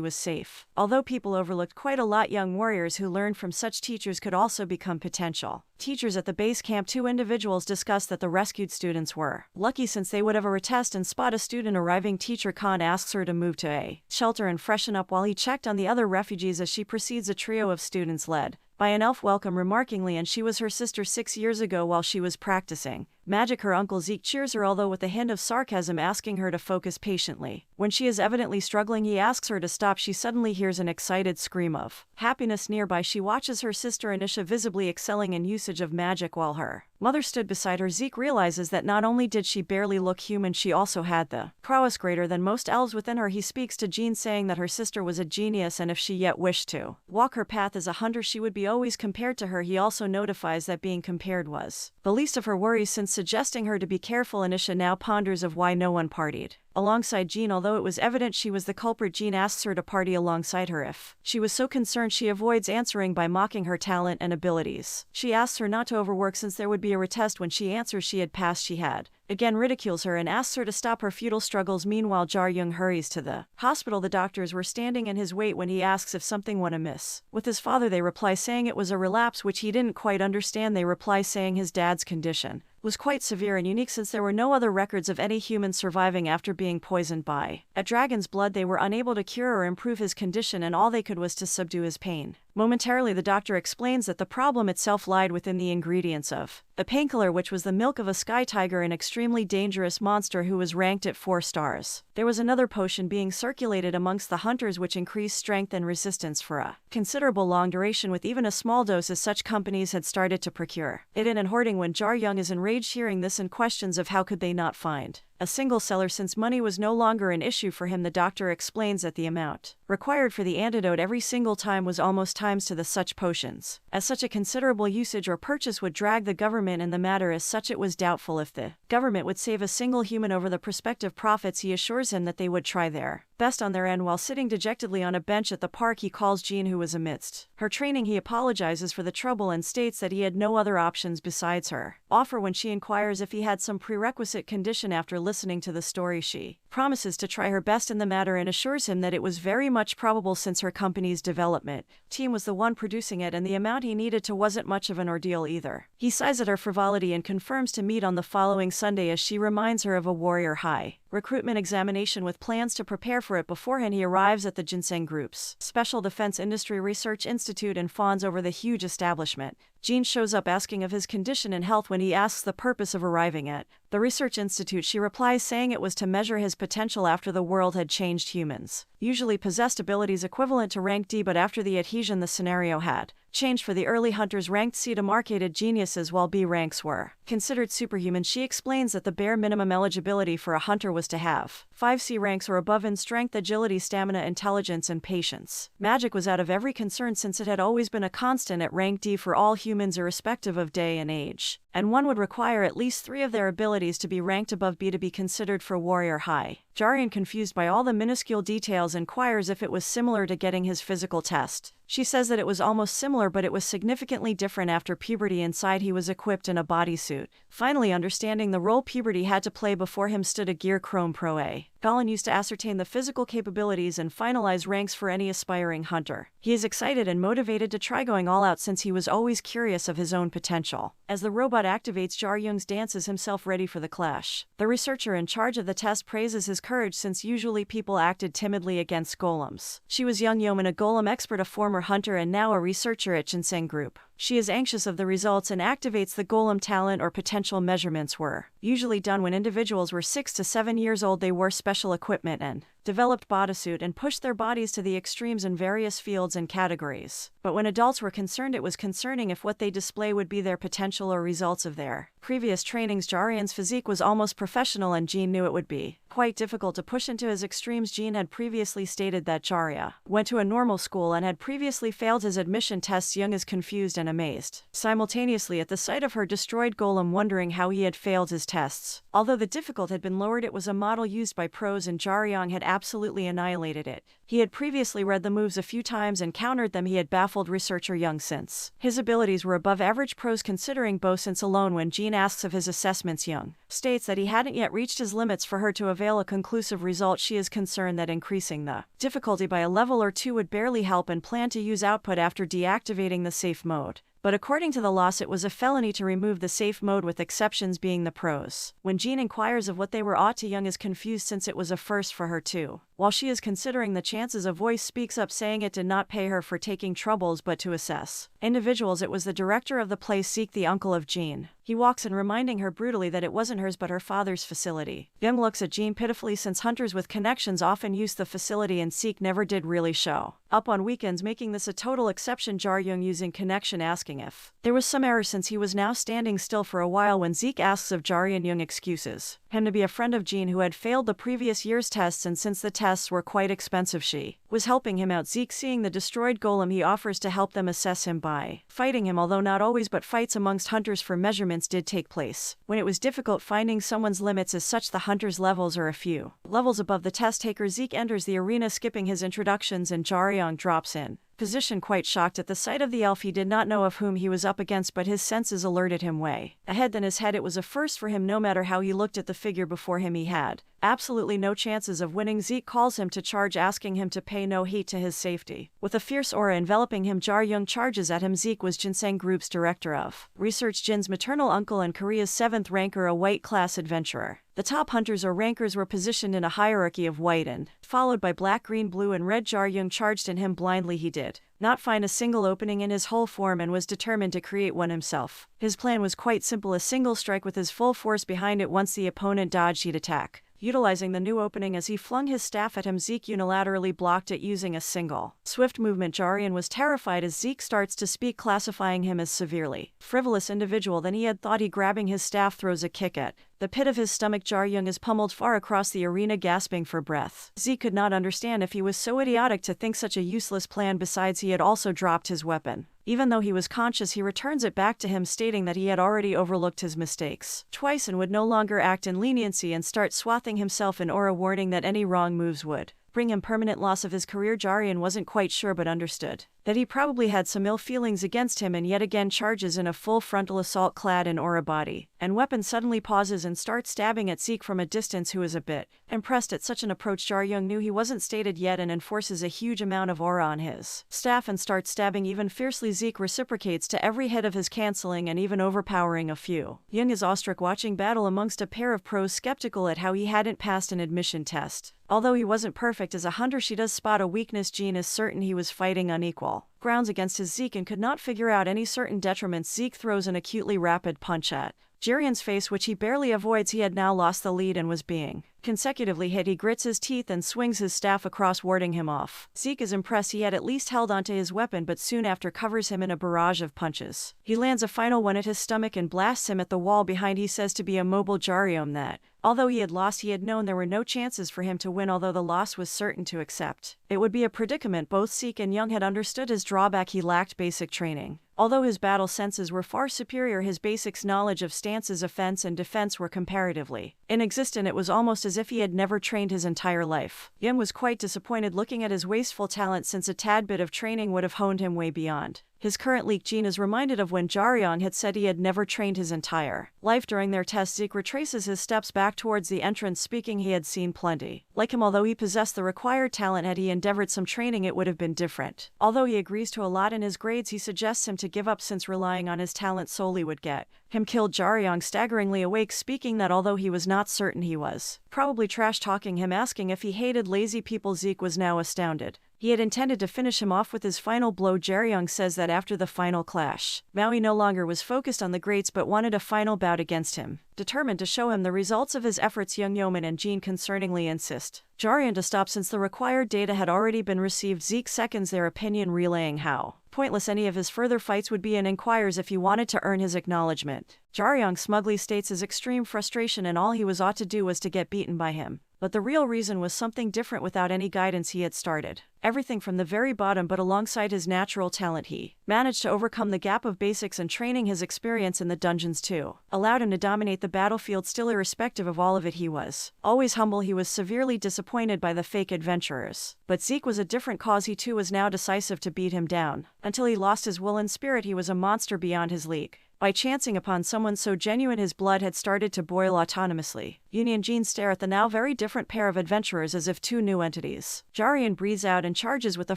was safe. Although people overlooked quite a lot, young warriors who learned from such teachers could also become potential teachers at the base camp. 2 individuals discussed that the rescued students were lucky since they would have a retest and spot a student arriving. Teacher Khan asks her to move to a shelter and freshen up while he checked on the other refugees. As she proceeds, a trio of students led by an elf welcome remarkingly, and she was her sister 6 years ago while she was practicing magic. Her uncle Zeke cheers her, although with a hint of sarcasm, asking her to focus patiently. When she is evidently struggling, he asks her to stop. She suddenly hears an excited scream of happiness nearby. She watches her sister Anisha visibly excelling in usage of magic while her mother stood beside her. Zeke realizes that not only did she barely look human, she also had the prowess greater than most elves within her. He speaks to Jean, saying that her sister was a genius, and if she yet wished to walk her path as a hunter, she would be always compared to her. He also notifies that being compared was the least of her worries, since suggesting her to be careful. Anisha now ponders of why no one partied alongside Jean. Although it was evident she was the culprit, Jean asks her to party alongside her. If she was so concerned, she avoids answering by mocking her talent and abilities. She asks her not to overwork since there would be a retest. When she answers she had passed, she had again ridicules her and asks her to stop her futile struggles. Meanwhile, Jaryung hurries to the hospital. The doctors were standing in his wait when he asks if something went amiss with his father. They reply saying it was a relapse, which he didn't quite understand. They reply saying his dad's condition was quite severe and unique, since there were no other records of any humans surviving after being poisoned by a dragon's blood. They were unable to cure or improve his condition, and all they could was to subdue his pain. Momentarily, the doctor explains that the problem itself lied within the ingredients of the painkiller, which was the milk of a sky tiger, an extremely dangerous monster who was ranked at 4 stars. There was another potion being circulated amongst the hunters which increased strength and resistance for a considerable long duration, with even a small dose, as such companies had started to procure it in and hoarding. When Jaryung is enraged hearing this and questions of how could they not find a single seller since money was no longer an issue for him, the doctor explains that the amount required for the antidote every single time was almost times to the such potions, as such a considerable usage or purchase would drag the government in the matter. As such, it was doubtful if the government would save a single human over the prospective profits. He assures him that they would try their best on their end. While sitting dejectedly on a bench at the park, he calls Jean, who was amidst her training. He apologizes for the trouble and states that he had no other options besides her offer. When she inquires if he had some prerequisite condition after listening to the story, she promises to try her best in the matter and assures him that it was very much probable, since her company's development team was the one producing it, and the amount he needed to wasn't much of an ordeal either. He sighs at her frivolity and confirms to meet on the following Sunday, as she reminds her of a Warrior High recruitment examination with plans to prepare for it beforehand. He arrives at the Ginseng Group's Special Defense Industry Research Institute and fawns over the huge establishment. Jean shows up asking of his condition and health. When he asks the purpose of arriving at the research institute, she replies saying it was to measure his potential after the world had changed. Humans usually possessed abilities equivalent to rank D, but after the adhesion the scenario had changed for the early hunters ranked C demarcated geniuses, while B ranks were considered superhuman. She explains that the bare minimum eligibility for a hunter was to have 5 C ranks or above in strength, agility, stamina, intelligence, and patience. Magic was out of every concern, since it had always been a constant at rank D for all humans irrespective of day and age, and one would require at least 3 of their abilities to be ranked above B to be considered for Warrior High. Jarian, confused by all the minuscule details, inquires if it was similar to getting his physical test. She says that it was almost similar, but it was significantly different after puberty. Inside, he was equipped in a bodysuit. Finally understanding the role puberty had to play, before him stood a Gear Chrome Pro A. Colin used to ascertain the physical capabilities and finalize ranks for any aspiring hunter. He is excited and motivated to try going all out, since he was always curious of his own potential. As the robot activates, Jar-Young's dances himself ready for the clash. The researcher in charge of the test praises his courage, since usually people acted timidly against golems. She was Young Yeoman, a golem expert, a former hunter and now a researcher at Ginseng Group. She is anxious of the results and activates the golem talent, or potential measurements were usually done when individuals were 6 to 7 years old. They wore special equipment and developed bodysuit and pushed their bodies to the extremes in various fields and categories. But when adults were concerned, it was concerning if what they display would be their potential or results of their previous trainings. Jarian's physique was almost professional, and Jean knew it would be quite difficult to push into his extremes. Jean had previously stated that Jaria went to a normal school and had previously failed his admission tests. Young is confused and amazed simultaneously at the sight of her destroyed golem, wondering how he had failed his tests. Although the difficulty had been lowered, it was a model used by pros, and Jaryong had absolutely annihilated it. He had previously read the moves a few times and countered them. He had baffled researcher Young since his abilities were above average pros considering both. Since alone, when Jean asks of his assessments, Young states that he hadn't yet reached his limits for her to avail a conclusive result. She is concerned that increasing the difficulty by a level or two would barely help, and planned to use output after deactivating the safe mode. But according to the laws, it was a felony to remove the safe mode, with exceptions being the pros. When Jean inquires of what they were ought to, Young is confused since it was a first for her too. While she is considering the chances, a voice speaks up saying it did not pay her for taking troubles but to assess individuals. It was the director of the place, Zeke, the uncle of Jean. He walks in, reminding her brutally that it wasn't hers but her father's facility. Young looks at Jean pitifully, since hunters with connections often use the facility and Zeke never did really show up on weekends, making this a total exception. Jar-Young using connection, asking if there was some error, since he was now standing still for a while. When Zeke asks of Jar-Young, Young excuses him to be a friend of Jean who had failed the previous year's tests, and since the tests were quite expensive, she was helping him out. Zeke, seeing the destroyed golem, he offers to help them assess him by fighting him, although not always, but fights amongst hunters for measurements did take place. When it was difficult finding someone's limits, as such the hunter's levels are a few levels above the test taker. Zeke enters the arena, skipping his introductions, and Jar-Young drops in position, quite shocked at the sight of the elf. He did not know of whom he was up against, but his senses alerted him way ahead than his head. It was a first for him. No matter how he looked at the figure before him, he had absolutely no chances of winning. Zeke calls him to charge, asking him to pay no heed to his safety. With a fierce aura enveloping him, Jar-Young charges at him. Zeke was Ginseng Group's director of research, Jin's maternal uncle, and Korea's 7th ranker, a white class adventurer. The top hunters or rankers were positioned in a hierarchy of white and followed by black, green, blue, and red. Jar-Young charged in him blindly. He did not find a single opening in his whole form and was determined to create one himself. His plan was quite simple: a single strike with his full force behind it. Once the opponent dodged, he'd attack, utilizing the new opening. As he flung his staff at him, Zeke unilaterally blocked it using a single swift movement. Jarian was terrified as Zeke starts to speak, classifying him as severely frivolous individual than he had thought. He, grabbing his staff, throws a kick at the pit of his stomach. Jar-Young is pummeled far across the arena, gasping for breath. Zeke could not understand if he was so idiotic to think such a useless plan. Besides, he had also dropped his weapon. Even though he was conscious, he returns it back to him, stating that he had already overlooked his mistakes twice and would no longer act in leniency, and start swathing himself in aura, warning that any wrong moves would bring him permanent loss of his career. Jarian wasn't quite sure, but understood that he probably had some ill feelings against him, and yet again charges in a full frontal assault, clad in aura body and weapon. Suddenly pauses and starts stabbing at Zeke from a distance, who is a bit impressed at such an approach. Jar-Young knew he wasn't stated yet and enforces a huge amount of aura on his staff and starts stabbing even fiercely. Zeke reciprocates to every hit of his, canceling and even overpowering a few. Young is awestruck watching battle amongst a pair of pros, skeptical at how he hadn't passed an admission test. Although he wasn't perfect as a hunter, she does spot a weakness. Jean is certain he was fighting unequal grounds against his Zeke and could not figure out any certain detriments. Zeke throws an acutely rapid punch at Jarian's face, which he barely avoids. He had now lost the lead and was being consecutively hit. He grits his teeth and swings his staff across, warding him off. Zeke is impressed. He had at least held onto his weapon, but soon after covers him in a barrage of punches. He lands a final one at his stomach and blasts him at the wall behind. He says to be a mobile Jar-Young that although he had lost, he had known there were no chances for him to win, although the loss was certain to accept. It would be a predicament. Both Zeke and Young had understood his drawback: he lacked basic training. Although his battle senses were far superior, his basic knowledge of stances, offense and defense were comparatively inexistent. It was almost as if he had never trained his entire life. Young was quite disappointed looking at his wasteful talent, since a tad bit of training would have honed him way beyond. His current leak gene is reminded of when Jaryong had said he had never trained his entire life. During their test, Zeke retraces his steps back towards the entrance, speaking he had seen plenty like him. Although he possessed the required talent, had he endeavored some training it would have been different. Although he agrees to a lot in his grades, he suggests him to give up, since relying on his talent solely would get him killed. Jaryong staggeringly awake, speaking that although he was not certain, he was probably trash-talking him, asking if he hated lazy people. Zeke was now astounded. He had intended to finish him off with his final blow. Jaryong says that after the final clash, Maui no longer was focused on the greats but wanted a final bout against him. Determined to show him the results of his efforts, Young Yeoman and Jean concerningly insist Jaryong to stop, since the required data had already been received. Zeke seconds their opinion, relaying how pointless any of his further fights would be, and inquires if he wanted to earn his acknowledgement. Jaryong smugly states his extreme frustration, and all he was ought to do was to get beaten by him. But the real reason was something different. Without any guidance, he had started everything from the very bottom, but alongside his natural talent, he managed to overcome the gap of basics, and training his experience in the dungeons too allowed him to dominate the battlefield. Still, irrespective of all of it, he was always humble. He was severely disappointed by the fake adventurers. But Zeke was a different cause. He too was now decisive to beat him down. Until he lost his will and spirit, he was a monster beyond his league. By chancing upon someone so genuine, his blood had started to boil autonomously. Yuni and Jean stare at the now very different pair of adventurers as if two new entities. Jaryong breathes out and charges with a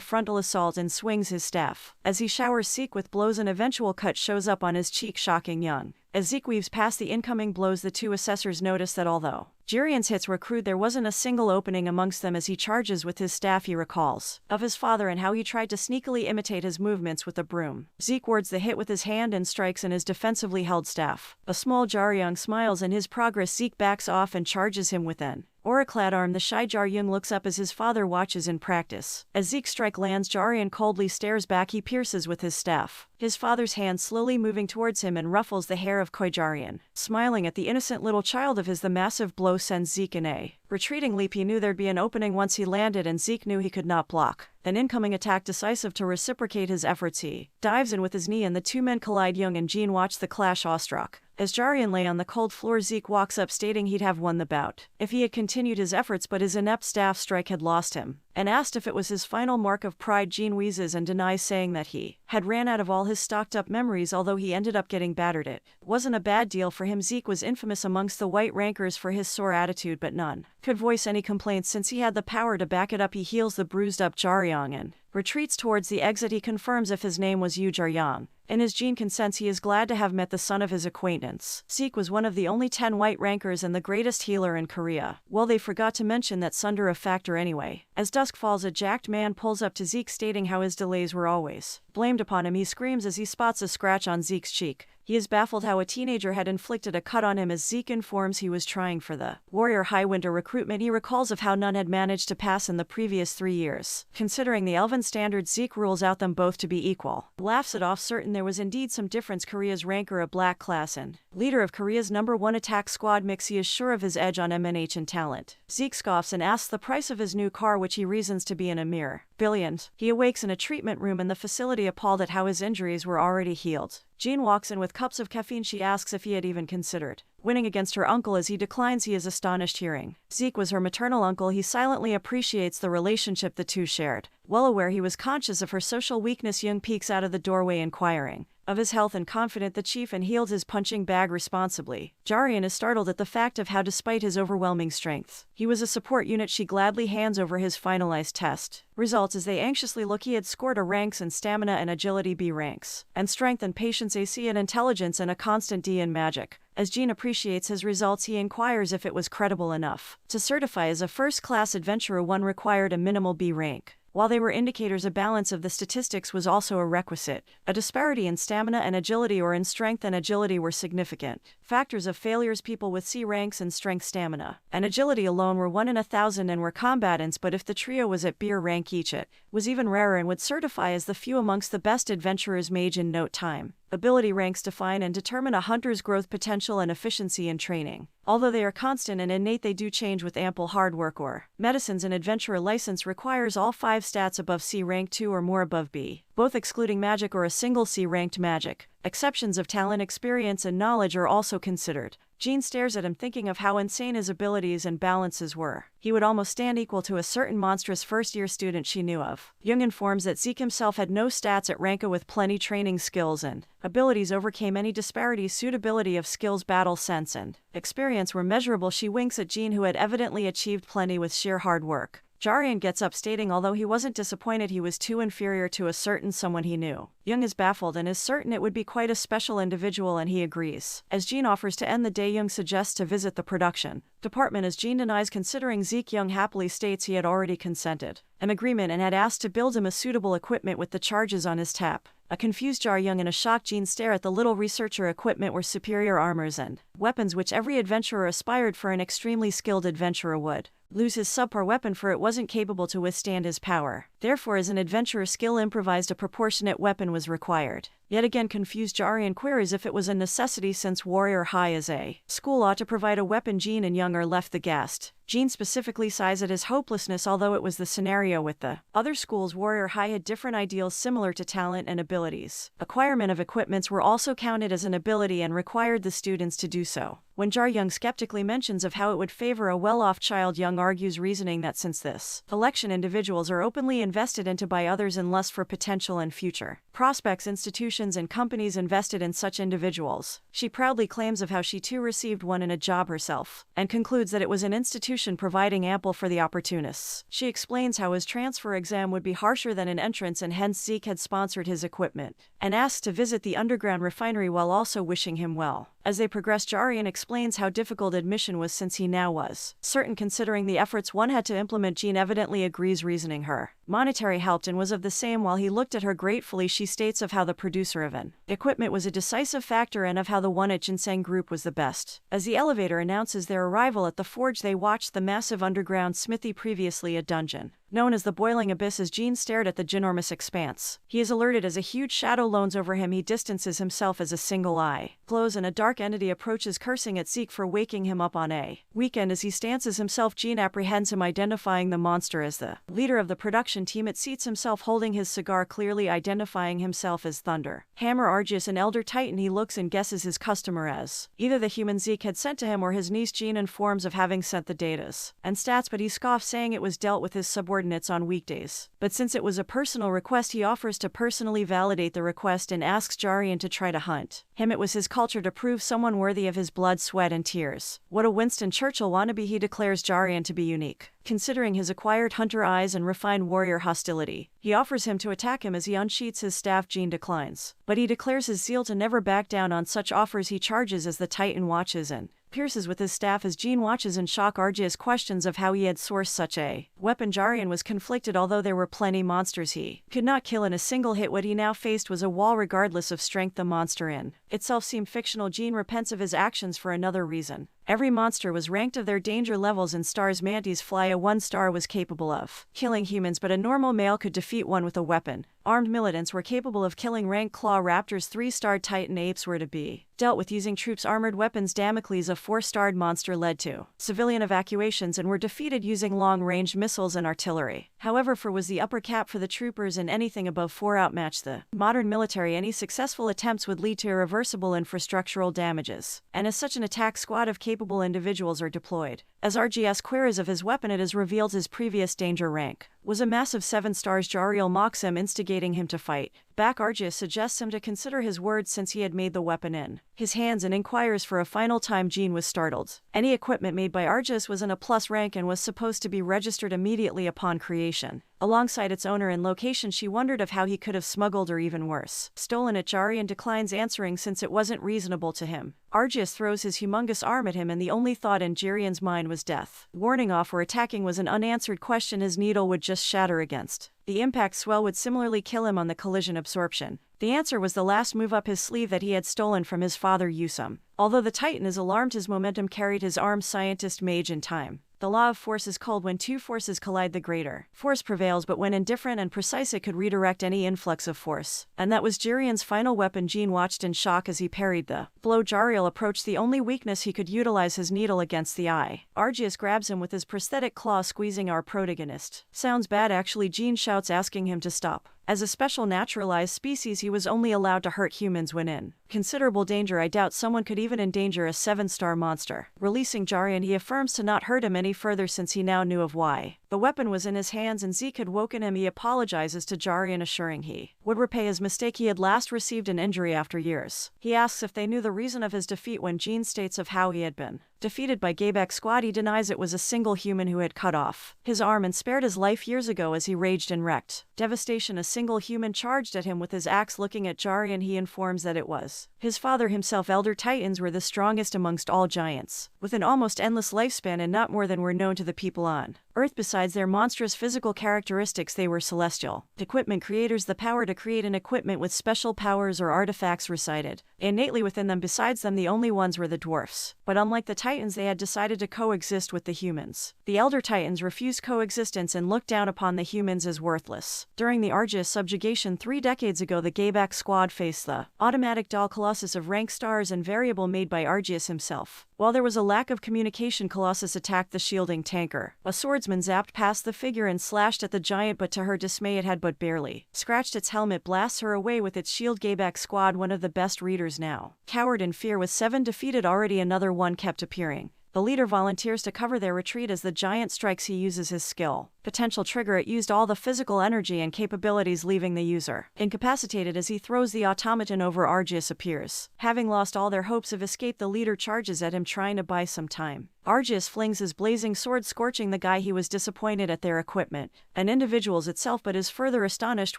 frontal assault and swings his staff. As he showers Zeke with blows, an eventual cut shows up on his cheek, shocking Young. As Zeke weaves past the incoming blows, the two assessors notice that although Jiryon's hits were crude, there wasn't a single opening amongst them. As he charges with his staff, he recalls of his father and how he tried to sneakily imitate his movements with a broom. Zeke wards the hit with his hand and strikes in his defensively held staff. A small Jaryong smiles in his progress. Zeke backs off and charges him with an aura-clad arm. The shy Jaryong looks up as his father watches in practice. As Zeke's strike lands, Jaryong coldly stares back. He pierces with his staff his father's hand, slowly moving towards him, and ruffles the hair of Jaryong. Smiling at the innocent little child of his, the massive blow sends Zeke in a retreating leap. He knew there'd be an opening once he landed, and Zeke knew he could not block an incoming attack. Decisive to reciprocate his efforts, he dives in with his knee, and the two men collide. Young and Jean watch the clash awestruck. As Jaryong lay on the cold floor, Zeke walks up, stating he'd have won the bout if he had continued his efforts, but his inept staff strike had lost him. And asked if it was his final mark of pride, Jean wheezes and denies, saying that he had ran out of all his stocked-up memories. Although he ended up getting battered, it wasn't a bad deal for him. Zeke was infamous amongst the white rankers for his sore attitude, but none could voice any complaints since he had the power to back it up. He heals the bruised-up Jaryong and retreats towards the exit. He confirms if his name was Yu Jaryong. In his Jean consents he is glad to have met the son of his acquaintance. Zeke was one of the only 10 white rankers and the greatest healer in Korea. Well, they forgot to mention that Sunder a factor anyway. As dusk falls, a jacked man pulls up to Zeke, stating how his delays were always blamed upon him. He screams as he spots a scratch on Zeke's cheek. He is baffled how a teenager had inflicted a cut on him. As Zeke informs he was trying for the Warrior High Winter recruitment, he recalls of how none had managed to pass in the previous 3 years. Considering the Elven standards, Zeke rules out them both to be equal. Laughs it off, certain there was indeed some difference. Korea's ranker, a black class and leader of Korea's #1 attack squad mix, he is sure of his edge on MNH and talent. Zeke scoffs and asks the price of his new car, which he reasons to be in a mere billions. He awakes in a treatment room in the facility, appalled at how his injuries were already healed. Jean walks in with cups of caffeine. She asks if he had even considered winning against her uncle. As he declines, he is astonished hearing Zeke was her maternal uncle. He silently appreciates the relationship the two shared. Well aware he was conscious of her social weakness, Young peeks out of the doorway, inquiring of his health and confident the chief and healed his punching bag responsibly. Jaryong is startled at the fact of how, despite his overwhelming strength, he was a support unit. She gladly hands over his finalized test results as they anxiously look. He had scored a ranks in stamina and agility B ranks, and strength and patience AC and intelligence, and a constant D in magic. As Jean appreciates his results, he inquires if it was credible enough to certify as a first-class adventurer. One required a minimal B rank. While they were indicators, a balance of the statistics was also a requisite. A disparity in stamina and agility, or in strength and agility, were significant factors of failures. People with C ranks and strength, stamina, and agility alone were 1 in 1,000 and were combatants, but if the trio was at B rank each, it was even rarer and would certify as the few amongst the best adventurers. Mage in note time. Ability ranks define and determine a hunter's growth potential and efficiency in training. Although they are constant and innate, they do change with ample hard work. Or medicines and adventurer license requires all 5 stats above C rank 2 or more above B, both excluding magic or a single C ranked magic. Exceptions of talent, experience, and knowledge are also considered. Jean stares at him, thinking of how insane his abilities and balances were. He would almost stand equal to a certain monstrous first-year student she knew of. Jung informs that Zeke himself had no stats at Ranka with plenty training skills and abilities overcame any disparities. Suitability of skills, battle sense, and experience were measurable. She winks at Jean, who had evidently achieved plenty with sheer hard work. Jarian gets up, stating although he wasn't disappointed, he was too inferior to a certain someone he knew. Jung is baffled and is certain it would be quite a special individual, and he agrees. As Jean offers to end the day, Jung suggests to visit the production department as Jean denies, considering Zeke. Jung happily states he had already consented an agreement and had asked to build him a suitable equipment with the charges on his tap. A confused Jung and a shocked Jean stare at the little researcher equipment were superior armors and weapons which every adventurer aspired for. An extremely skilled adventurer would lose his subpar weapon, for it wasn't capable to withstand his power. Therefore, as an adventurer skill improvised, a proportionate weapon was required. Yet again confused, Jarian queries if it was a necessity, since Warrior High as a school ought to provide a weapon. Jean and Jung are left aghast. Jean specifically sighs at his hopelessness, although it was the scenario with the other schools. Warrior High had different ideals similar to talent and abilities. Acquirement of equipments were also counted as an ability and required the students to do so. When Jung skeptically mentions of how it would favor a well-off child, Jung argues, reasoning that since this election individuals are openly invested into by others and lust for potential and future prospects, institutions and companies invested in such individuals. She proudly claims of how she too received one in a job herself, and concludes that it was an institution providing ample for the opportunists. She explains how his transfer exam would be harsher than an entrance, and hence Zeke had sponsored his equipment, and asks to visit the underground refinery while also wishing him well. As they progress, Jarian explains how difficult admission was, since he now was certain, considering the efforts one had to implement. Jean evidently agrees, reasoning her monetary helped and was of the same. While he looked at her gratefully, she states of how the producer of an equipment was a decisive factor and of how the one at Ginseng Group was the best. As the elevator announces their arrival at the forge, they watched the massive underground smithy, previously a dungeon known as the Boiling Abyss. As Jean stared at the ginormous expanse, he is alerted as a huge shadow looms over him. He distances himself as a single eye glows and a dark entity approaches, cursing at Zeke for waking him up on a weekend. As he stances himself, Jean apprehends him, identifying the monster as the leader of the production team. It seats himself holding his cigar, clearly identifying himself as Thunder Hammer Argius, an elder titan. He looks and guesses his customer as either the human Zeke had sent to him or his niece. Jean informs of having sent the datas and stats, but he scoffs, saying it was dealt with his subordinates on weekdays. But since it was a personal request, he offers to personally validate the request and asks Jarian to try to hunt him. It was his culture to prove someone worthy of his blood, sweat, and tears. What a Winston Churchill wannabe, he declares Jarian to be unique, considering his acquired hunter eyes and refined warrior hostility. He offers him to attack him as he unsheaths his staff. Jean declines, but he declares his zeal to never back down on such offers. He charges as the Titan watches and pierces with his staff. As Jean watches in shock, Argius questions of how he had sourced such a weapon. Jarian was conflicted. Although there were plenty monsters he could not kill in a single hit, what he now faced was a wall regardless of strength. The monster in itself seemed fictional. Jean repents of his actions for another reason. Every monster was ranked of their danger levels in stars. Mantis fly. A 1-star was capable of killing humans, but a normal male could defeat one with a weapon. Armed militants were capable of killing rank claw raptors. 3-star Titan apes were to be dealt with using troops' armored weapons. Damocles, a 4-starred monster, led to civilian evacuations and were defeated using long-range missiles and artillery. However, 4 was the upper cap for the troopers, and anything above 4 outmatched the modern military. Any successful attempts would lead to irreversible infrastructural damages, and as such an attack squad of capable individuals are deployed. As RGS queries of his weapon, it is revealed his previous danger rank was a massive 7 stars. Jariel mocks him, instigating him to fight back. Argius suggests him to consider his words since he had made the weapon in his hands and inquires for a final time. Jean was startled. Any equipment made by Argius was in a plus rank and was supposed to be registered immediately upon creation, alongside its owner and location. She wondered of how he could have smuggled, or even worse, stolen it. Jarian declines answering since it wasn't reasonable to him. Argius throws his humongous arm at him, and the only thought in Jarian's mind was death. Warning off or attacking was an unanswered question. His needle would just shatter against the impact. Swell would similarly kill him on the collision absorption. The answer was the last move up his sleeve that he had stolen from his father Yusum. Although the Titan is alarmed, his momentum carried his armed scientist mage in time. The law of force is called when two forces collide, the greater force prevails, but when indifferent and precise it could redirect any influx of force. And that was Jirian's final weapon. Jin watched in shock as he parried the blow. Jariel approached the only weakness he could utilize, his needle against the eye. Argius grabs him with his prosthetic claw, squeezing our protagonist. Sounds bad actually, Jin shouts, asking him to stop. As a special naturalized species, he was only allowed to hurt humans when in considerable danger. I doubt someone could even endanger a 7-star monster. Releasing Jarian, he affirms to not hurt him any further since he now knew of why the weapon was in his hands and Zeke had woken him. He apologizes to Jarian, assuring he would repay his mistake. He had last received an injury after years. He asks if they knew the reason of his defeat when Jean states of how he had been defeated by Gayback Squad. He denies it was a single human who had cut off his arm and spared his life years ago as he raged and wreaked devastation. A single human charged at him with his axe. Looking at Jarian, he informs that it was his father himself. Elder Titans were the strongest amongst all giants, with an almost endless lifespan and not more than were known to the people on Earth. Besides their monstrous physical characteristics, they were celestial equipment creators, the power to create an equipment with special powers or artifacts resided innately within them. Besides them, the only ones were the dwarfs. But unlike the Titans, they had decided to coexist with the humans. The Elder Titans refused coexistence and looked down upon the humans as worthless. During the Argius subjugation 3 decades ago, the Gayback Squad faced the automatic doll Colossus of rank stars and variable made by Argius himself. While there was a lack of communication, Colossus attacked the shielding tanker. A swordsman zapped past the figure and slashed at the giant, but to her dismay it had but barely scratched its helmet. Blasts her away with its shield. Gayback Squad, one of the best readers, now cowered in fear. With 7 defeated already, another one kept appearing. The leader volunteers to cover their retreat. As the giant strikes, he uses his skill potential trigger. It used all the physical energy and capabilities, leaving the user incapacitated. As he throws the automaton over, Argius appears. Having lost all their hopes of escape, the leader charges at him, trying to buy some time. Argius flings his blazing sword, scorching the guy. He was disappointed at their equipment and individuals itself, but is further astonished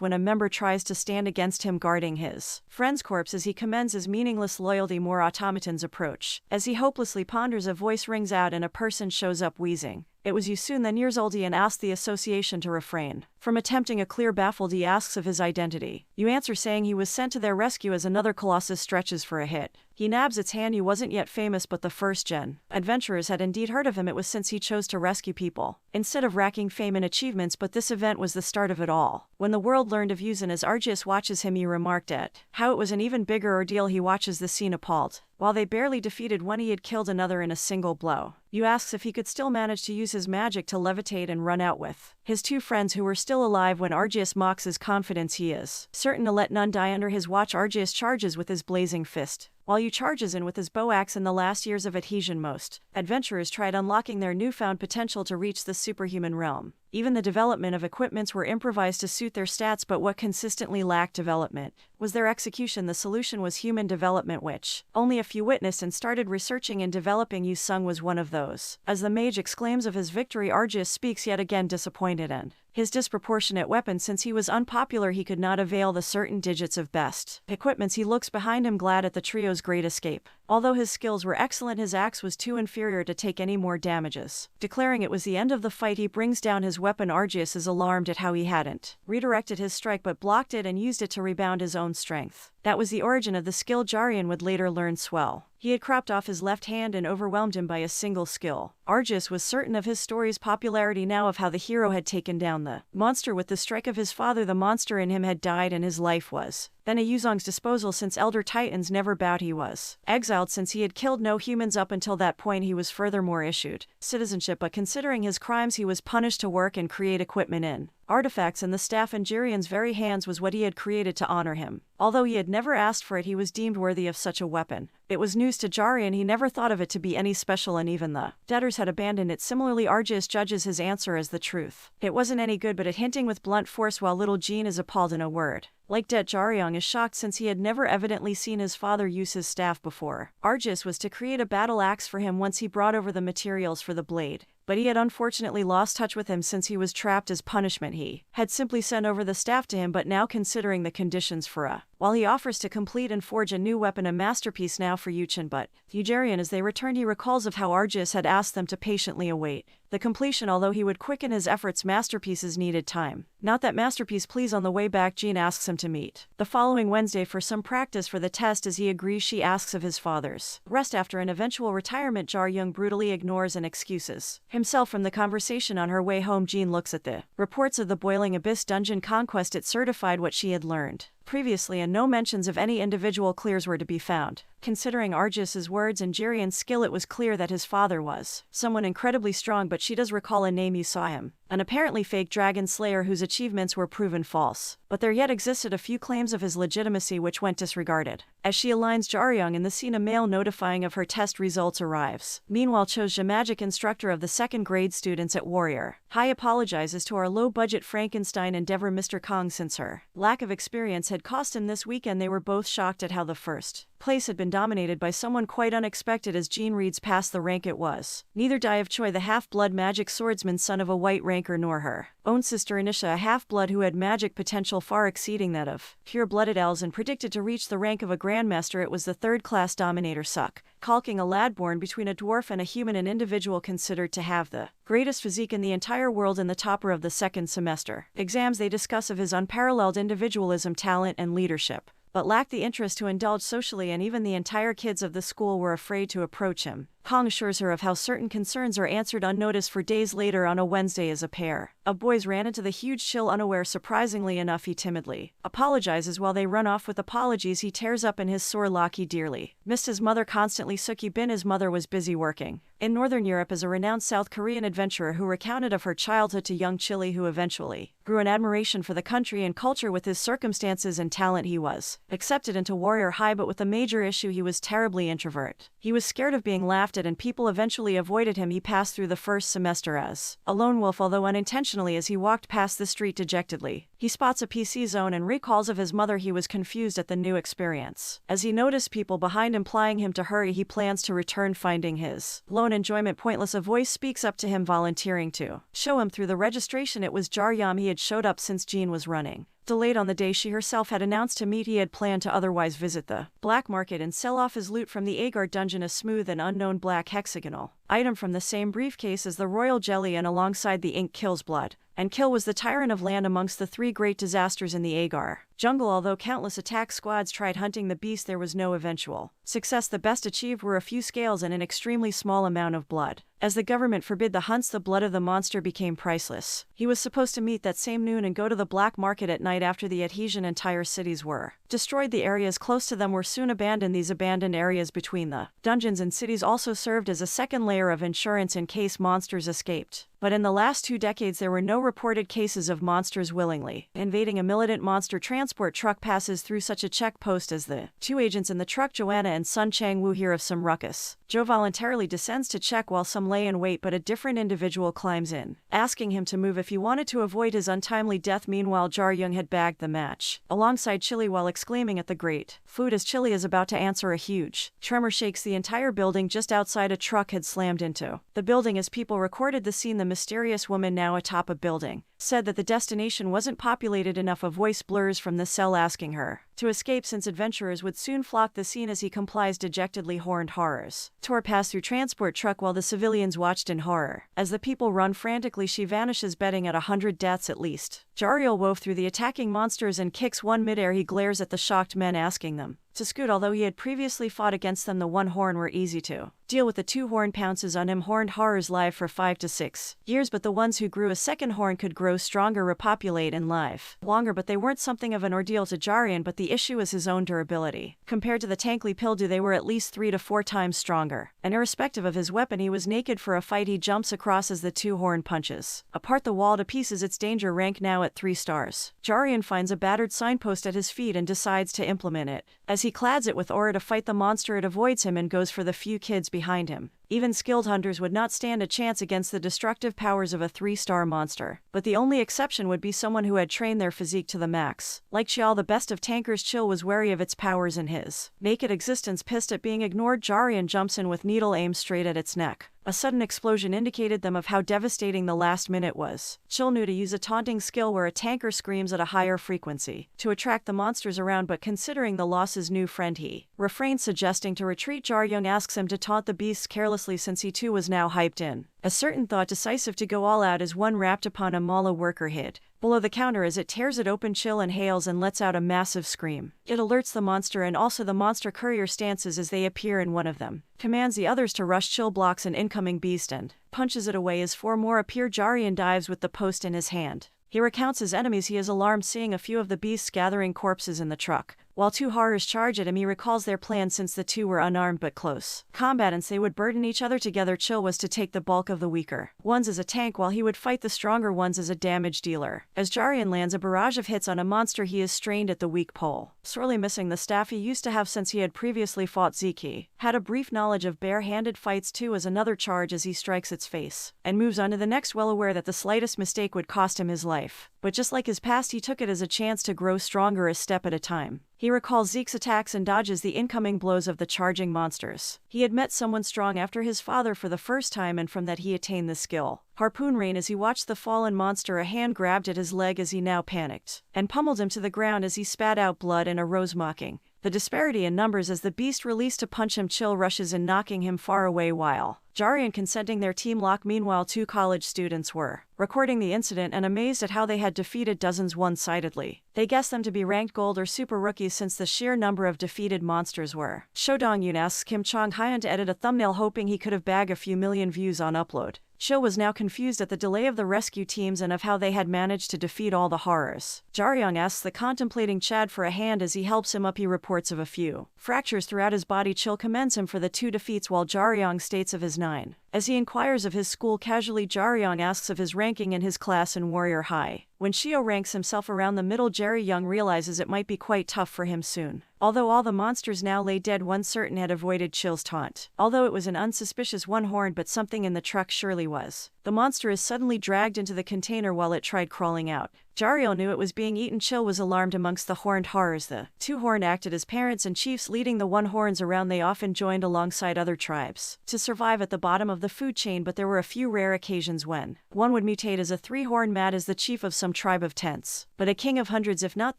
when a member tries to stand against him, guarding his friend's corpse. As he commends his meaningless loyalty, more automatons approach. As he hopelessly ponders, a voice rings out and a person shows up, wheezing. It was Yusun. Then years old, and asks the association to refrain from attempting a clear. Baffled, he asks of his identity. You answer, saying he was sent to their rescue. As another Colossus stretches for a hit, he nabs its hand. He wasn't yet famous, but the first-gen adventurers had indeed heard of him. It was since he chose to rescue people instead of racking fame and achievements, but this event was the start of it all. When the world learned of Yusun, as Argius watches him, he remarked at how it was an even bigger ordeal. He watches the scene appalled. While they barely defeated one, he had killed another in a single blow. Yu asks if he could still manage to use his magic to levitate and run out with his 2 friends who were still alive. When Argius mocks his confidence, he is certain to let none die under his watch. Argius charges with his blazing fist, while Yu charges in with his bow axe. In the last years of adhesion, most adventurers tried unlocking their newfound potential to reach the superhuman realm. Even the development of equipments were improvised to suit their stats, but what consistently lacked development was their execution. The solution was human development, which only a few witnessed and started researching and developing. Yu Sung was one of those. As the mage exclaims of his victory, Argius speaks, yet again disappointed in his disproportionate weapon. Since he was unpopular, he could not avail the certain digits of best equipments. He looks behind him, glad at the trio's great escape. Although his skills were excellent, his axe was too inferior to take any more damages. Declaring it was the end of the fight, he brings down his weapon. Argius is alarmed at how he hadn't redirected his strike but blocked it and used it to rebound his own strength. That was the origin of the skill Jarian would later learn swell. He had cropped off his left hand and overwhelmed him by a single skill. Argius was certain of his story's popularity now, of how the hero had taken down the monster with the strike of his father. The monster in him had died and his life was then at Yuzong's disposal. Since Elder Titans never bowed, he was exiled. Since he had killed no humans up until that point, he was furthermore issued citizenship, but considering his crimes, he was punished to work and create equipment in artifacts, and the staff in Jirian's very hands was what he had created to honor him. Although he had never asked for it, he was deemed worthy of such a weapon. It was news to Jarian. He never thought of it to be any special, and even the debtors had abandoned it. Similarly, Argius judges his answer as the truth. It wasn't any good, but at hinting with blunt force, while little Jean is appalled in a word. Like Det, Jariang is shocked since he had never evidently seen his father use his staff before. Argius was to create a battle axe for him once he brought over the materials for the blade, but he had unfortunately lost touch with him since he was trapped. As punishment, he had simply sent over the staff to him, but now, considering the conditions for a while he offers to complete and forge a new weapon, a masterpiece now for Yuchin, but Yujarian, as they return, he recalls of how Argus had asked them to patiently await the completion. Although he would quicken his efforts, masterpieces needed time. Not that masterpiece, please. On the way back, Jean asks him to meet the following Wednesday for some practice for the test. As he agrees, she asks of his father's rest after an eventual retirement. Jar Young brutally ignores and excuses himself from the conversation. On her way home, Jean looks at the reports of the Boiling Abyss dungeon conquest. It certified what she had learned previously, and no mentions of any individual clears were to be found. Considering Argus's words and Jirian's skill, it was clear that his father was someone incredibly strong, but she does recall a name. You saw him, an apparently fake dragon slayer whose achievements were proven false. But there yet existed a few claims of his legitimacy which went disregarded. As she aligns Jaryung in the scene, a mail notifying of her test results arrives. Meanwhile, Cho's magic instructor of the second grade students at Warrior High apologizes to our low-budget Frankenstein endeavor Mr. Kong, since her lack of experience had cost him this weekend. They were both shocked at how the first place had been dominated by someone quite unexpected. As Jean reads past the rank, it was neither Dai of Choi, the half-blood magic swordsman, son of a white ranker, nor her own sister Anisha, a half-blood who had magic potential far exceeding that of pure-blooded elves and predicted to reach the rank of a grandmaster. It was the third-class dominator Suk, calking a lad born between a dwarf and a human, an individual considered to have the greatest physique in the entire world and the topper of the second semester exams. They discuss of his unparalleled individualism, talent, and leadership, but lacked the interest to indulge socially, and even the entire kids of the school were afraid to approach him. Kong assures her of how certain concerns are answered unnoticed. For days later, on a Wednesday, as a pair of boys ran into the huge chill unaware, surprisingly enough, he timidly apologizes. While they run off with apologies, he tears up in his sore lock. He dearly missed his mother constantly. Suki Bin, his mother, was busy working in Northern Europe as a renowned South Korean adventurer who recounted of her childhood to young Chili, who eventually grew an admiration for the country and culture. With his circumstances and talent, he was accepted into Warrior High, but with a major issue: he was terribly introvert. He was scared of being laughed at, and people eventually avoided him. He passed through the first semester as a lone wolf, although unintentionally. As he walked past the street dejectedly, he spots a PC zone and recalls of his mother. He was confused at the new experience. As he noticed people behind him plying him to hurry, he plans to return, finding his lone enjoyment pointless. A voice speaks up to him, volunteering to show him through the registration. It was Jaryam. He had showed up since Jean was running delayed on the day she herself had announced to meet. He had planned to otherwise visit the black market and sell off his loot from the Agar dungeon, a smooth and unknown black hexagonal item from the same briefcase as the royal jelly, and alongside the ink Kill's blood. And Kill was the tyrant of land amongst the three great disasters in the Agar jungle. Although countless attack squads tried hunting the beast, there was no eventual success. The best achieved were a few scales and an extremely small amount of blood. As the government forbid the hunts, the blood of the monster became priceless. He was supposed to meet that same noon and go to the black market at night. After the adhesion, entire cities were destroyed. The areas close to them were soon abandoned. These abandoned areas between the dungeons and cities also served as a second layer of insurance in case monsters escaped. But in the last 2 decades, there were no reported cases of monsters willingly invading a militant monster transport truck. Passes through such a check post as the 2 agents in the truck, Joanna and Sun Chang-woo, hear of some ruckus. Joe voluntarily descends to check while some lay in wait, but a different individual climbs in, asking him to move if he wanted to avoid his untimely death. Meanwhile, Jar Young had bagged the match alongside Chili while exclaiming at the great food. As Chili is about to answer, a huge tremor shakes the entire building just outside. A truck had slammed into the building. As people recorded the scene, the mysterious woman, now atop a building, said that the destination wasn't populated enough. A voice blurs from the cell asking her to escape, since adventurers would soon flock the scene. As he complies, dejectedly, horned horrors tore past through transport truck while the civilians watched in horror. As the people run frantically, she vanishes, betting at 100 deaths at least. Jariel wove through the attacking monsters and kicks one midair. He glares at the shocked men, asking them to scoot. Although he had previously fought against them, the one horn were easy to deal with. The 2 horn pounces on him. Horned horrors live for 5 to 6 years, but the ones who grew a second horn could grow stronger, repopulate, and live longer. But they weren't something of an ordeal to Jarian, but the issue is his own durability. Compared to the tankly Pildu, they were at least 3 to 4 times stronger. And irrespective of his weapon, he was naked for a fight. He jumps across as the 2 horn punches apart the wall to pieces. Its danger rank now at 3 stars. Jarian finds a battered signpost at his feet and decides to implement it. As he clads it with aura to fight the monster, it avoids him and goes for the few kids behind him. Even skilled hunters would not stand a chance against the destructive powers of a 3-star monster. But the only exception would be someone who had trained their physique to the max. Like Xiao, the best of tankers, Chill was wary of its powers and his naked existence. Pissed at being ignored, Jarian jumps in with needle aimed straight at its neck. A sudden explosion indicated them of how devastating the last minute was. Chill knew to use a taunting skill where a tanker screams at a higher frequency to attract the monsters around, but considering the loss's new friend, he refrained, suggesting to retreat. Jar-Young asks him to taunt the beasts carelessly since he too was now hyped in. A certain thought, decisive to go all out, as one wrapped upon a mala worker hid below the counter. As it tears it open, Chill inhales and lets out a massive scream. It alerts the monster, and also the monster courier stances as they appear, and one of them commands the others to rush. Chill blocks an incoming beast and punches it away as 4 more appear. Jarian dives with the post in his hand. He recounts his enemies. He is alarmed seeing a few of the beasts gathering corpses in the truck. While 2 horrors charge at him, he recalls their plan since the 2 were unarmed but close combatants. They would burden each other together. Chill was to take the bulk of the weaker ones as a tank, while he would fight the stronger ones as a damage dealer. As Jarian lands a barrage of hits on a monster, he is strained at the weak pole, sorely missing the staff he used to have since he had previously fought Ziki. Had a brief knowledge of bare-handed fights too, as another charge as he strikes its face and moves on to the next, well aware that the slightest mistake would cost him his life. But just like his past, he took it as a chance to grow stronger a step at a time. He recalls Zeke's attacks and dodges the incoming blows of the charging monsters. He had met someone strong after his father for the first time, and from that he attained the skill Harpoon Rain. As he watched the fallen monster, a hand grabbed at his leg as he now panicked and pummeled him to the ground as he spat out blood and arose, mocking the disparity in numbers as the beast released to punch him. Chill rushes in, knocking him far away, while Jarian consenting their team lock. Meanwhile, 2 college students were recording the incident and amazed at how they had defeated dozens one-sidedly. They guessed them to be ranked gold or super rookies since the sheer number of defeated monsters were. Shodong-yoon asks Kim Chong-hyun to edit a thumbnail, hoping he could have bagged a few million views on upload. Chill was now confused at the delay of the rescue teams and of how they had managed to defeat all the horrors. Jarian asks the contemplating Chad for a hand as he helps him up. He reports of a few fractures throughout his body. Chill commends him for the 2 defeats, while Jarian states of his 9. As he inquires of his school casually, Jarian asks of his ranking in his class in Warrior High. When Shio ranks himself around the middle, Jerry Young realizes it might be quite tough for him soon. Although all the monsters now lay dead, one certain had avoided Chill's taunt. Although it was an unsuspicious one-horn, but something in the truck surely was. The monster is suddenly dragged into the container while it tried crawling out. Jariel knew it was being eaten. Chill was alarmed. Amongst the horned horrors, the 2 horned acted as parents and chiefs, leading the 1 horns around. They often joined alongside other tribes to survive at the bottom of the food chain, but there were a few rare occasions when one would mutate as a 3-horned mat as the chief of some tribe of tents. But a king of hundreds if not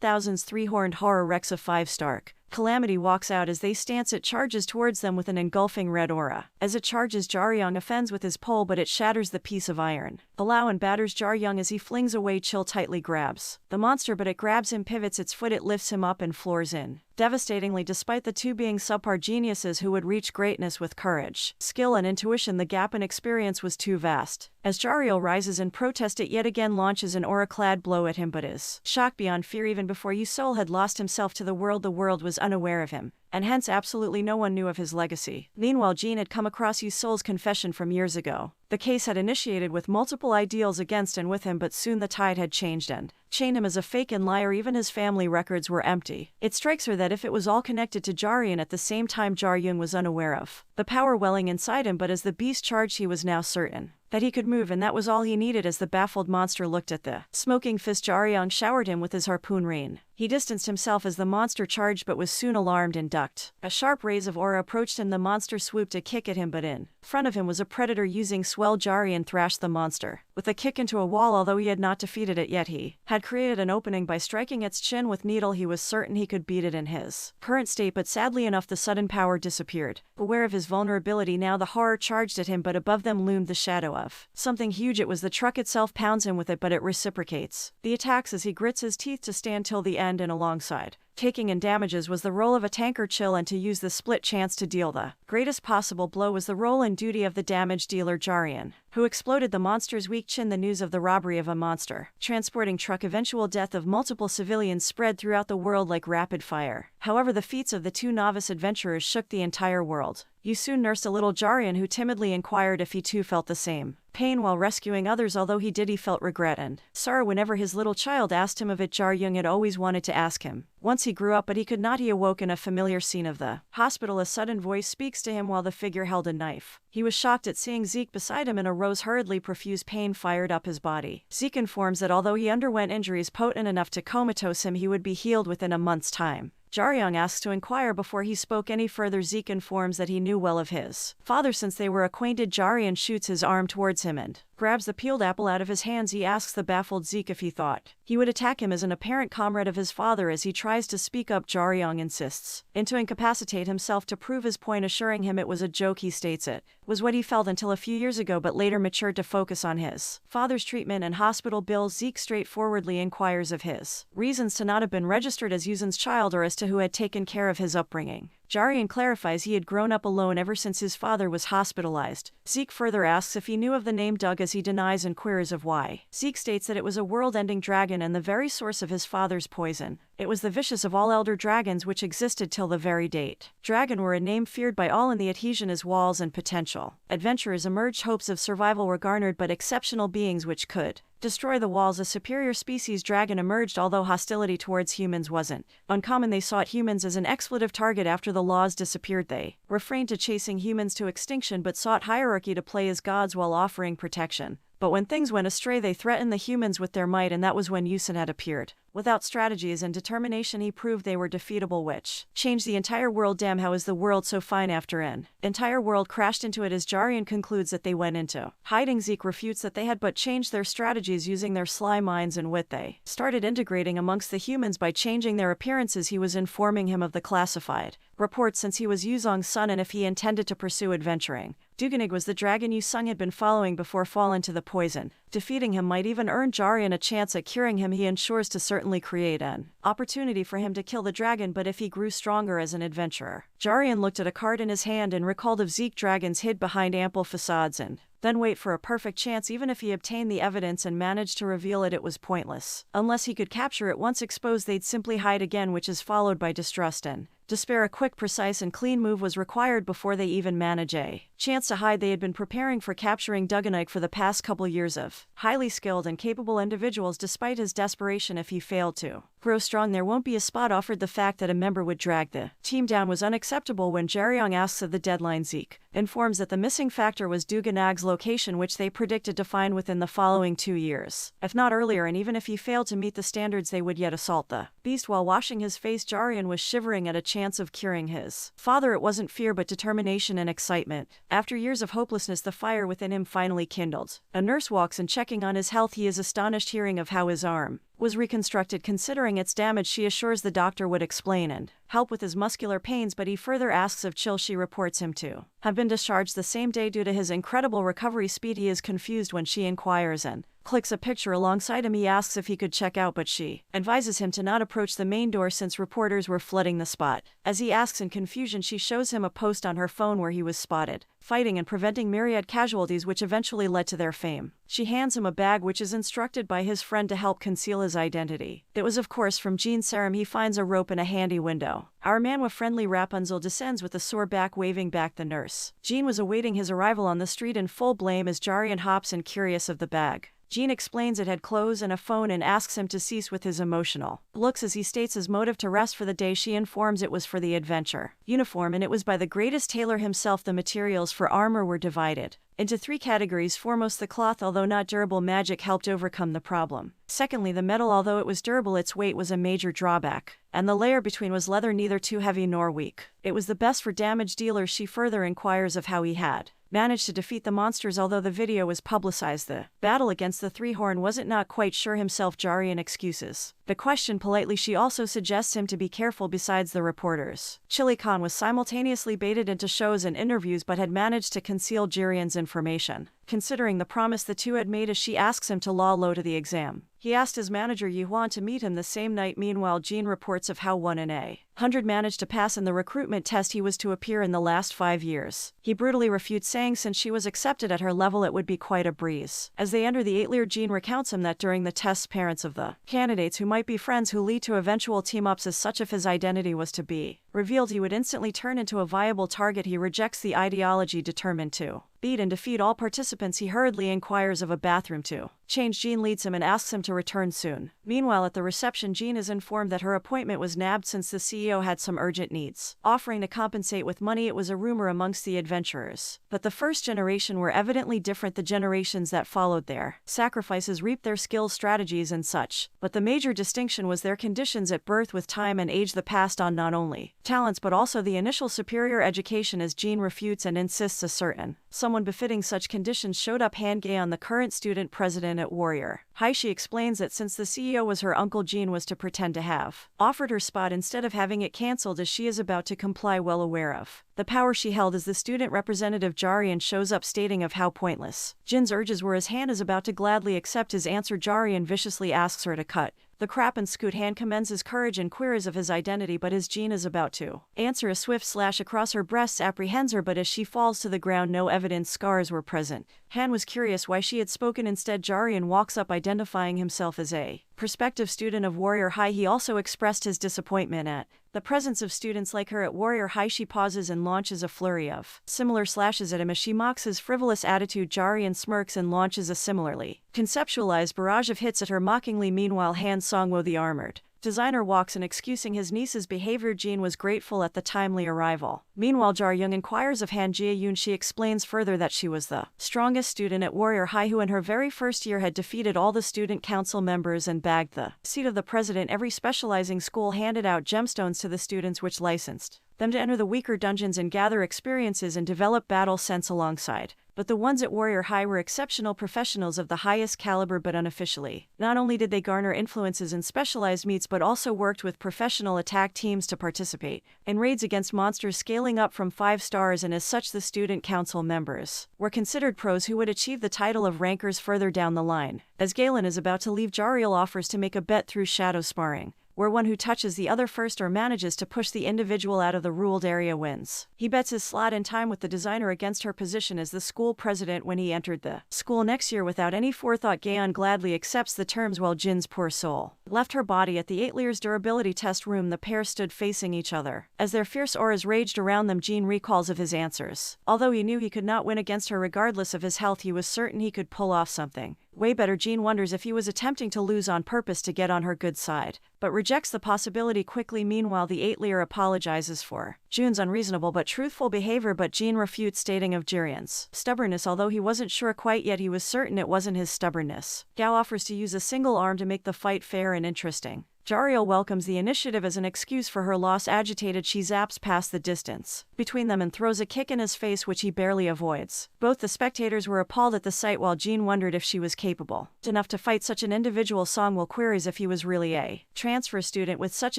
thousands, 3-horned horror wrecks of 5 Stark Calamity walks out as they stance. It charges towards them with an engulfing red aura. As it charges, Jar-Young offends with his pole, but it shatters the piece of iron below and batters Jar-Young as he flings away. Chill tightly grabs the monster, but it grabs him, pivots its foot, it lifts him up and floors in devastatingly. Despite the 2 being subpar geniuses who would reach greatness with courage, skill and intuition, the gap in experience was too vast. As Jariel rises in protest, it yet again launches an aura-clad blow at him, but is shocked beyond fear. Even before Yusol had lost himself to the world was unaware of him, and hence absolutely no one knew of his legacy. Meanwhile, Jean had come across Yusol's confession from years ago. The case had initiated with multiple ideals against and with him, but soon the tide had changed and chained him as a fake and liar. Even his family records were empty. It strikes her that if it was all connected to Jarian at the same time, Jar-Young was unaware of the power welling inside him, but as the beast charged, he was now certain that he could move, and that was all he needed. As the baffled monster looked at the smoking fist, Jar-Young showered him with his harpoon rain. He distanced himself as the monster charged, but was soon alarmed and ducked. A sharp rays of aura approached him. The monster swooped to kick at him, but in front of him was a predator using swell. Jarian thrashed the monster with a kick into a wall. Although he had not defeated it yet, he had created an opening by striking its chin with needle. He was certain he could beat it in his current state, but sadly enough the sudden power disappeared. Aware of his vulnerability now, the horror charged at him, but above them loomed the shadow of something huge. It was the truck itself. Pounds him with it, but it reciprocates the attacks as he grits his teeth to stand till the end, and alongside taking in damages was the role of a tanker. Chill, and to use the split chance to deal the greatest possible blow was the role and duty of the damage dealer Jarian, who exploded the monster's weak chin. The news of the robbery of a monster transporting truck, eventual death of multiple civilians spread throughout the world like rapid fire. However, the feats of the 2 novice adventurers shook the entire world. Yu soon nursed a little Jarian who timidly inquired if he too felt the same pain while rescuing others. Although he did, he felt regret and sorrow whenever his little child asked him of it. Jar-young had always wanted to ask him. Once he grew up, but he could not. He awoke in a familiar scene of the hospital. A sudden voice speaks to him while the figure held a knife. He was shocked at seeing Zeke beside him, and a rose hurriedly profuse pain fired up his body. Zeke informs that although he underwent injuries potent enough to comatose him, he would be healed within a month's time. Jar-young asks to inquire before he spoke any further. Zeke informs that he knew well of his father since they were acquainted. Jarian shoots his arm towards him and grabs the peeled apple out of his hands. He asks the baffled Zeke if he thought he would attack him as an apparent comrade of his father. As he tries to speak up, Jar-young insists to incapacitate himself to prove his point, assuring him it was a joke. He states it was what he felt until a few years ago, but later matured to focus on his father's treatment and hospital bills. Zeke straightforwardly inquires of his reasons to not have been registered as Yusun's child, or as to who had taken care of his upbringing. Jarian clarifies he had grown up alone ever since his father was hospitalized. Zeke further asks if he knew of the name Doug, as he denies and queries of why. Zeke states that it was a world-ending dragon and the very source of his father's poison. It was the vicious of all elder dragons which existed till the very date. Dragon were a name feared by all, in the adhesion as walls and potential adventurers emerged. Hopes of survival were garnered, but exceptional beings which could destroy the walls. A superior species dragon emerged. Although hostility towards humans wasn't uncommon, they sought humans as an exploitive target. After the laws disappeared, they refrained to chasing humans to extinction, but sought hierarchy to play as gods while offering protection. But when things went astray, they threatened the humans with their might, and that was when Yusun had appeared. Without strategies and determination, he proved they were defeatable, which changed the entire world. Damn, how is the world so fine after an entire world crashed into it? As Jarian concludes that they went into hiding, Zeke refutes that they had but changed their strategies. Using their sly minds and wit, they started integrating amongst the humans by changing their appearances. He was informing him of the classified reports since he was Yuzong's son, and if he intended to pursue adventuring. Duganig was the dragon Yusung had been following before falling to the poison. Defeating him might even earn Jarian a chance at curing him. He ensures to certainly create an opportunity for him to kill the dragon, but if he grew stronger as an adventurer. Jarian looked at a card in his hand and recalled of Zeke dragons hid behind ample facades and then wait for a perfect chance. Even if he obtained the evidence and managed to reveal it, it was pointless. Unless he could capture it once exposed, they'd simply hide again, which is followed by distrust and despair. A quick, precise, and clean move was required before they even manage a chance to hide. They had been preparing for capturing Duganik for the past couple years of highly skilled and capable individuals. Despite his desperation, if he failed to grow strong, there won't be a spot offered. The fact that a member would drag the team down was unacceptable. When Jarian asks of the deadline, Zeke informs that the missing factor was Duganag's location, which they predicted to find within the following 2 years, if not earlier, and even if he failed to meet the standards, they would yet assault the beast. While washing his face, Jarian was shivering at a chance of curing his father. It wasn't fear but determination and excitement. After years of hopelessness, the fire within him finally kindled. A nurse walks in, checking on his health. He is astonished hearing of how his arm was reconstructed. Considering its damage, she assures the doctor would explain and help with his muscular pains, but he further asks of Chill. She reports him to have been discharged the same day. Due to his incredible recovery speed, he is confused when she inquires and clicks a picture alongside him. He asks if he could check out, but she advises him to not approach the main door since reporters were flooding the spot. As he asks in confusion, she shows him a post on her phone where he was spotted fighting and preventing myriad casualties, which eventually led to their fame. She hands him a bag which is instructed by his friend to help conceal his identity. It was of course from Jean Serum. He finds a rope in a handy window. Our Manhwa friendly Rapunzel descends with a sore back, waving back the nurse. Jean was awaiting his arrival on the street in full blame as Jarian hops in, curious of the bag. Jean explains it had clothes and a phone and asks him to cease with his emotional looks as he states his motive to rest for the day. She informs it was for the adventure uniform, and it was by the greatest tailor himself. The materials for armor were divided into 3 categories. Foremost, the cloth, although not durable, magic helped overcome the problem. Secondly, the metal, although it was durable, its weight was a major drawback. And the layer between was leather, neither too heavy nor weak. It was the best for damage dealers. She further inquires of how he had managed to defeat the monsters. Although the video was publicized, the battle against the 3-horn wasn't. Not quite sure himself. Jarian excuses the question politely. She also suggests him to be careful. Besides the reporters, Chili Khan was simultaneously baited into shows and interviews but had managed to conceal Jarian's information. Considering the promise the two had made, as she asks him to lie low to the exam, he asked his manager Yuhuan to meet him the same night. Meanwhile, Jean reports of how 1 and A 100 managed to pass in the recruitment test he was to appear in the last 5 years. He brutally refutes, saying since she was accepted at her level it would be quite a breeze. As they enter the 8th, Jean recounts him that during the tests parents of the candidates who might be friends who lead to eventual team-ups as such if his identity was to be revealed he would instantly turn into a viable target. He rejects the ideology, determined to beat and defeat all participants. He hurriedly inquires of a bathroom to change. Jean leads him and asks him to return soon. Meanwhile, at the reception, Jean is informed that her appointment was nabbed since the CEO had some urgent needs, offering to compensate with money. It was a rumor amongst the adventurers, but the first generation were evidently different. The generations that followed their sacrifices reaped their skills, strategies, and such, but the major distinction was their conditions at birth. With time and age, the passed on not only talents but also the initial superior education, as Jean refutes and insists a certain someone befitting such conditions showed up. Han Gaeon, the current student president at Warrior High, she explains that since the CEO was her uncle, Jean was to pretend to have offered her spot instead of having it cancelled, as she is about to comply, well aware of the power she held as the student representative. Jarian shows up, stating of how pointless Jin's urges were, as Han is about to gladly accept his answer. Jarian viciously asks her to cut the crap and scoot. Han commends his courage and queries of his identity, but as Jean is about to answer, a swift slash across her breasts apprehends her, but as she falls to the ground, no evident scars were present. Han was curious why she had spoken. Instead, Jarian walks up, identifying himself as a prospective student of Warrior High. He also expressed his disappointment at the presence of students like her at Warrior High. She pauses and launches a flurry of similar slashes at him as she mocks his frivolous attitude. Jarian smirks and launches a similarly conceptualized barrage of hits at her mockingly. Meanwhile, Han Songwo, the armored designer, walks in, excusing his niece's behavior. Jean was grateful at the timely arrival. Meanwhile, Jar Young inquires of Han Jie-yoon. She explains further that she was the strongest student at Warrior High, who in her very first year had defeated all the student council members and bagged the seat of the president. Every specializing school handed out gemstones to the students, which licensed them to enter the weaker dungeons and gather experiences and develop battle sense alongside. But the ones at Warrior High were exceptional professionals of the highest caliber. But unofficially, not only did they garner influences in specialized meets, but also worked with professional attack teams to participate in raids against monsters, scaling up from 5 stars, and as such the student council members were considered pros who would achieve the title of rankers further down the line. As Galen is about to leave, Jariel offers to make a bet through shadow sparring, where one who touches the other first or manages to push the individual out of the ruled area wins. He bets his slot in time with the designer against her position as the school president when he entered the school next year. Without any forethought, Gaeon gladly accepts the terms, while Jin's poor soul left her body. At the 8th durability test room, the pair stood facing each other. As their fierce auras raged around them, Jin recalls of his answers. Although he knew he could not win against her regardless of his health, he was certain he could pull off something way better. Jean wonders if he was attempting to lose on purpose to get on her good side, but rejects the possibility quickly. Meanwhile, the 8th apologizes for Jun's unreasonable but truthful behavior, but Jean refutes, stating of Jirian's stubbornness. Although he wasn't sure quite yet, he was certain it wasn't his stubbornness. Gao offers to use a single arm to make the fight fair and interesting. Jariel welcomes the initiative as an excuse for her loss. Agitated, she zaps past the distance between them and throws a kick in his face, which he barely avoids. Both the spectators were appalled at the sight, while Jean wondered if she was capable enough to fight such an individual. Songwell queries if he was really a transfer student with such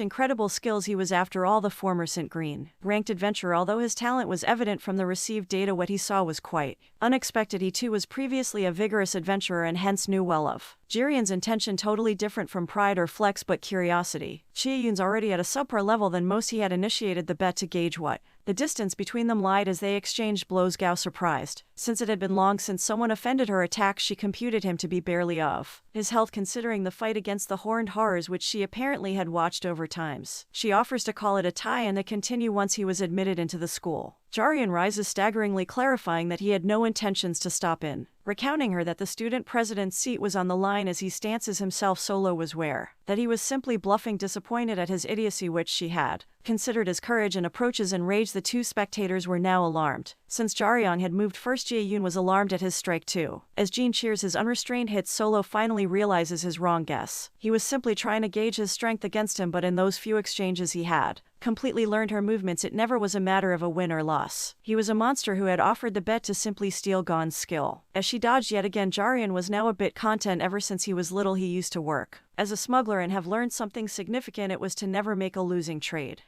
incredible skills. He was, after all, the former St. Green ranked adventurer. Although his talent was evident from the received data, what he saw was quite unexpected. He too was previously a vigorous adventurer and hence knew well of Jirian's intention, totally different from pride or flex but curiosity. Chi-Yun's already at a subpar level than most. He had initiated the bet to gauge what the distance between them lied as they exchanged blows. Gao, surprised, since it had been long since someone offended her attack, she computed him to be barely of his health, considering the fight against the horned horrors which she apparently had watched over times. She offers to call it a tie and to continue once he was admitted into the school. Jarian rises staggeringly, clarifying that he had no intentions to stop in, recounting her that the student president's seat was on the line. As he stances himself, Solo was aware that he was simply bluffing, disappointed at his idiocy, which she had considered as courage, and approaches enraged. The two spectators were now alarmed. Since Jariang had moved first, Jae-yoon was alarmed at his strike too. As Jean cheers his unrestrained hits, Solo finally realizes his wrong guess. He was simply trying to gauge his strength against him, but in those few exchanges he had completely learned her movements. It never was a matter of a win or loss. He was a monster who had offered the bet to simply steal Gon's skill. As she dodged yet again, Jarian was now a bit content. Ever since he was little, he used to work as a smuggler and have learned something significant. It was to never make a losing trade.